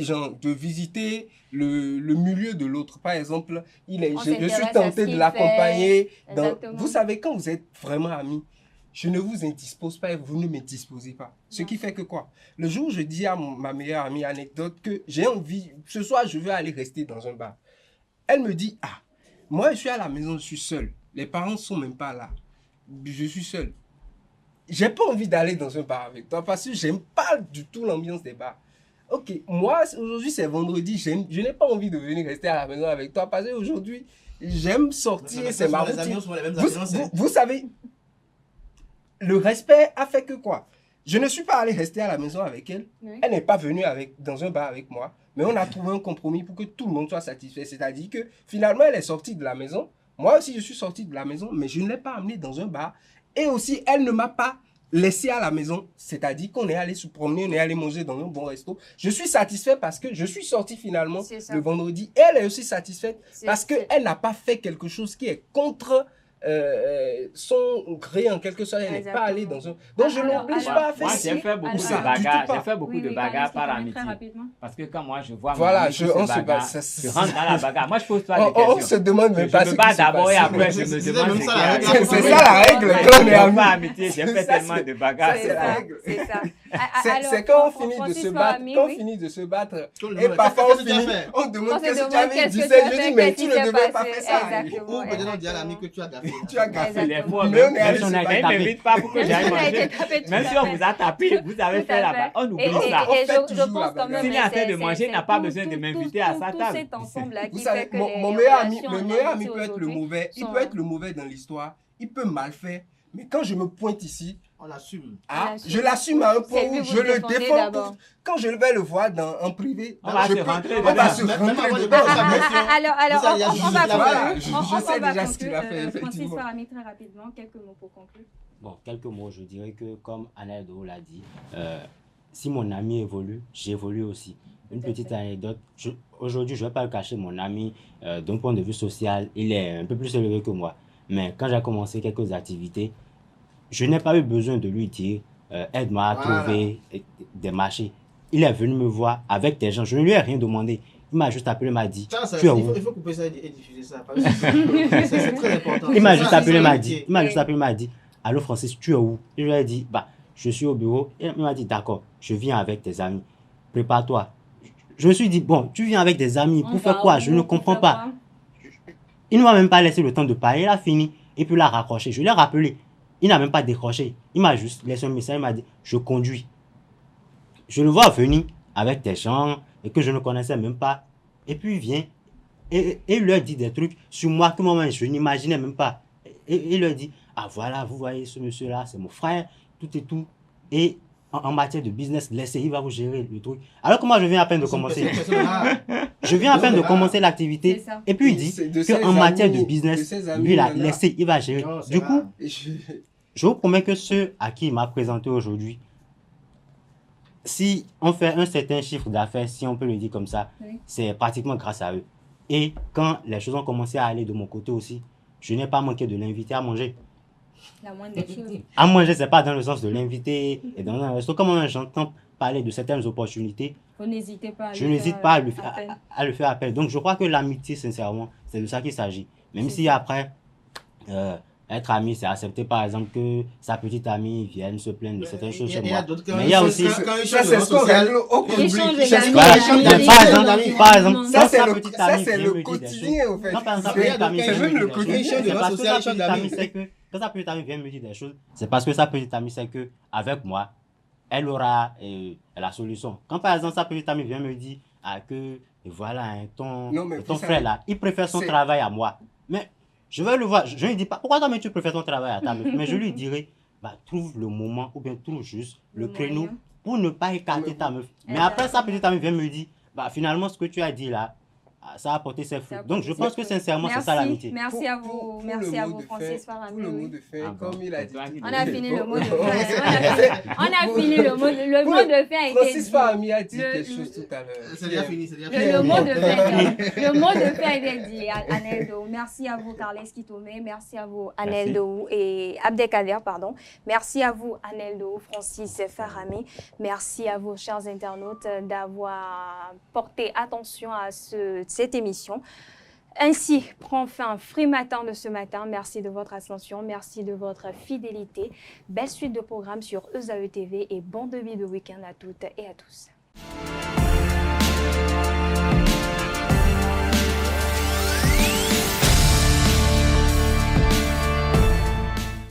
le milieu de l'autre. Par exemple, je suis tenté de l'accompagner. Vous savez, quand vous êtes vraiment amis, je ne vous indispose pas et vous ne me disposez pas. Ce qui fait que quoi? Le jour où je dis à ma meilleure amie anecdote que j'ai envie, ce soir je veux aller rester dans un bar. Elle me dit, ah, moi je suis à la maison, je suis seul. Les parents ne sont même pas là. Je suis seul. J'ai pas envie d'aller dans un bar avec toi parce que j'aime pas du tout l'ambiance des bars. Ok, moi aujourd'hui c'est vendredi, je n'ai pas envie de venir rester à la maison avec toi parce qu'aujourd'hui j'aime sortir, c'est ma routine. Vous savez, le respect a fait que quoi? Je ne suis pas allé rester à la maison avec elle. Oui. Elle n'est pas venue dans un bar avec moi. Mais on a trouvé un compromis pour que tout le monde soit satisfait. C'est-à-dire que finalement, elle est sortie de la maison. Moi aussi, je suis sorti de la maison, mais je ne l'ai pas amenée dans un bar. Et aussi, elle ne m'a pas laissé à la maison. C'est-à-dire qu'on est allé se promener, on est allé manger dans un bon resto. Je suis satisfait parce que je suis sorti finalement le vendredi. Et elle est aussi satisfaite parce qu'elle n'a pas fait quelque chose qui est contre... son gré en quelque sorte, elle n'est pas allée dans un... Donc je ne l'oblige pas à faire ça. Moi j'ai fait beaucoup de bagarres, de bagarres par amitié. Parce que quand moi je vois voilà, je rentre dans la bagarre. Moi je pose pas des questions. On se demande même pas ce qui se passe. Je me bats d'abord et après je me demande c'est ça la règle. Quand on est amis. Amitié, j'ai fait tellement de bagarres. C'est la règle. C'est quand on finit de se battre, et parfois on demande qu'est-ce que tu avais dit. Je dis mais tu ne devais pas faire ça. Ou peut-être on dit à l'ami que tu as gaffé. Tu as gaffé. Les fois, même si on n'a pas m'invite pas pour que j'aille manger. Même si on vous a tapé, vous avez fait la bagarre. On oublie ça. Je pense quand même. S'il est en train de manger, il n'a pas besoin de m'inviter à sa table. Vous savez, mon meilleur ami peut être le mauvais. Il peut être le mauvais dans l'histoire. Il peut mal faire. Mais quand je me pointe ici, on l'assume. Je l'assume à un point où je le défends. Quand je vais le voir en privé, on va se rentrer dedans. Alors, on va conclure. Je sais déjà ce qu'il a fait, Francis Farami, très rapidement, quelques mots pour conclure. Bon, quelques mots, je dirais que comme Aneldo l'a dit, si mon ami évolue, j'évolue aussi. Une petite anecdote, aujourd'hui, je ne vais pas le cacher, mon ami, d'un point de vue social, il est un peu plus élevé que moi. Mais quand j'ai commencé quelques activités, je n'ai pas eu besoin de lui dire aide-moi à trouver des marchés. Il est venu me voir avec des gens. Je ne lui ai rien demandé. Il m'a juste appelé, m'a dit tu es où? Il faut couper ça et diffuser ça. C'est très important. Il m'a juste appelé, m'a dit allô Francis, tu es où? Je lui ai dit je suis au bureau. Et il m'a dit d'accord, je viens avec tes amis. Prépare-toi. Je me suis dit bon, tu viens avec des amis pour faire quoi? Je ne comprends pas. Il ne m'a même pas laissé le temps de parler. Il a fini et puis il a raccroché. Je l'ai rappelé. Il n'a même pas décroché. Il m'a juste laissé un message. Il m'a dit je conduis. Je le vois venir avec des gens et que je ne connaissais même pas. Et puis il vient et il leur dit des trucs sur moi que moi je n'imaginais même pas. Et il leur dit ah voilà, vous voyez ce monsieur-là, c'est mon frère, tout et tout. Et en matière de business, laissez, il va vous gérer le truc. Alors que moi, je viens à peine de commencer. Je viens à peine de commencer l'activité. Et puis, il dit qu'en matière de business, lui, là, laissez, il va gérer. Du coup, je vous promets que ceux à qui il m'a présenté aujourd'hui, si on fait un certain chiffre d'affaires, si on peut le dire comme ça, c'est pratiquement grâce à eux. Et quand les choses ont commencé à aller de mon côté aussi, je n'ai pas manqué de l'inviter à manger. La moindre des choses. À manger, c'est pas dans le sens de l'inviter et dans un resto. Comme j'entends parler de certaines opportunités, vous n'hésitez pas je n'hésite pas à le faire appel. Donc, je crois que l'amitié, sincèrement, c'est de ça qu'il s'agit. Même si après, être ami, c'est accepter par exemple que sa petite amie vienne se plaindre de certaines choses chez Il y a moi. d'autres Mais il y a aussi... quand ils Ça, changent c'est de ce qu'on social, règle au public. Échange C'est ce d'amis. qu'on Par règle exemple, au Mais public. par exemple, Ça, quand c'est sa le, petite ça, amie c'est vient le me dire des choses... quotidien, au fait. Quand par exemple, sa Mais il y a petite amie d'autres vient me même dire le des quotidien choses, de c'est la parce que sa socialisation petite amie d'amis. sait que... Quand sa petite amie vient me dire des choses, c'est parce que sa petite amie sait que avec moi, elle aura la solution. Quand par exemple, sa petite amie vient me dire que voilà, hein, Non, mais ton vous frère savez, là, il préfère son c'est- travail à moi. Mais je vais le voir, je ne lui dis pas, pourquoi toi mais tu préfères ton travail à ta meuf? Mais je lui dirai, bah, trouve le moment ou bien trouve juste le créneau moyen. pour ne pas écarter ta meuf. Mais Exactement. après, sa petite amie vient me dire, bah finalement, ce que tu as dit là, ça a apporté ses fruits. Ça a Donc je apporté pense ses que fruits. sincèrement, c'est ça l'amitié. Merci à vous, Pour merci le à mot vous, de Francis fin, Farami. pour le oui. mot de fin, Ah bon, comme il a c'est dit. toi qui On a fini le mot de fin. fin. On a fini le mot. Le mot de fin a été Francis dit. Farami a dit Le- quelque chose tout à l'heure. C'est déjà fini, c'est déjà Le fini. mot de fin, le mot de fin a été dit, Aneldo. Merci à vous, Carles Kitomé. Merci à vous, Aneldo et Abdelkader, pardon. Merci à vous, Aneldo, Francis Farami. Merci à vous, chers internautes, d'avoir porté attention à cette émission. Ainsi prend fin Free Matin de ce matin. Merci de votre attention, merci de votre fidélité. Belle suite de programmes sur ESAE TV et bon début de week-end à toutes et à tous.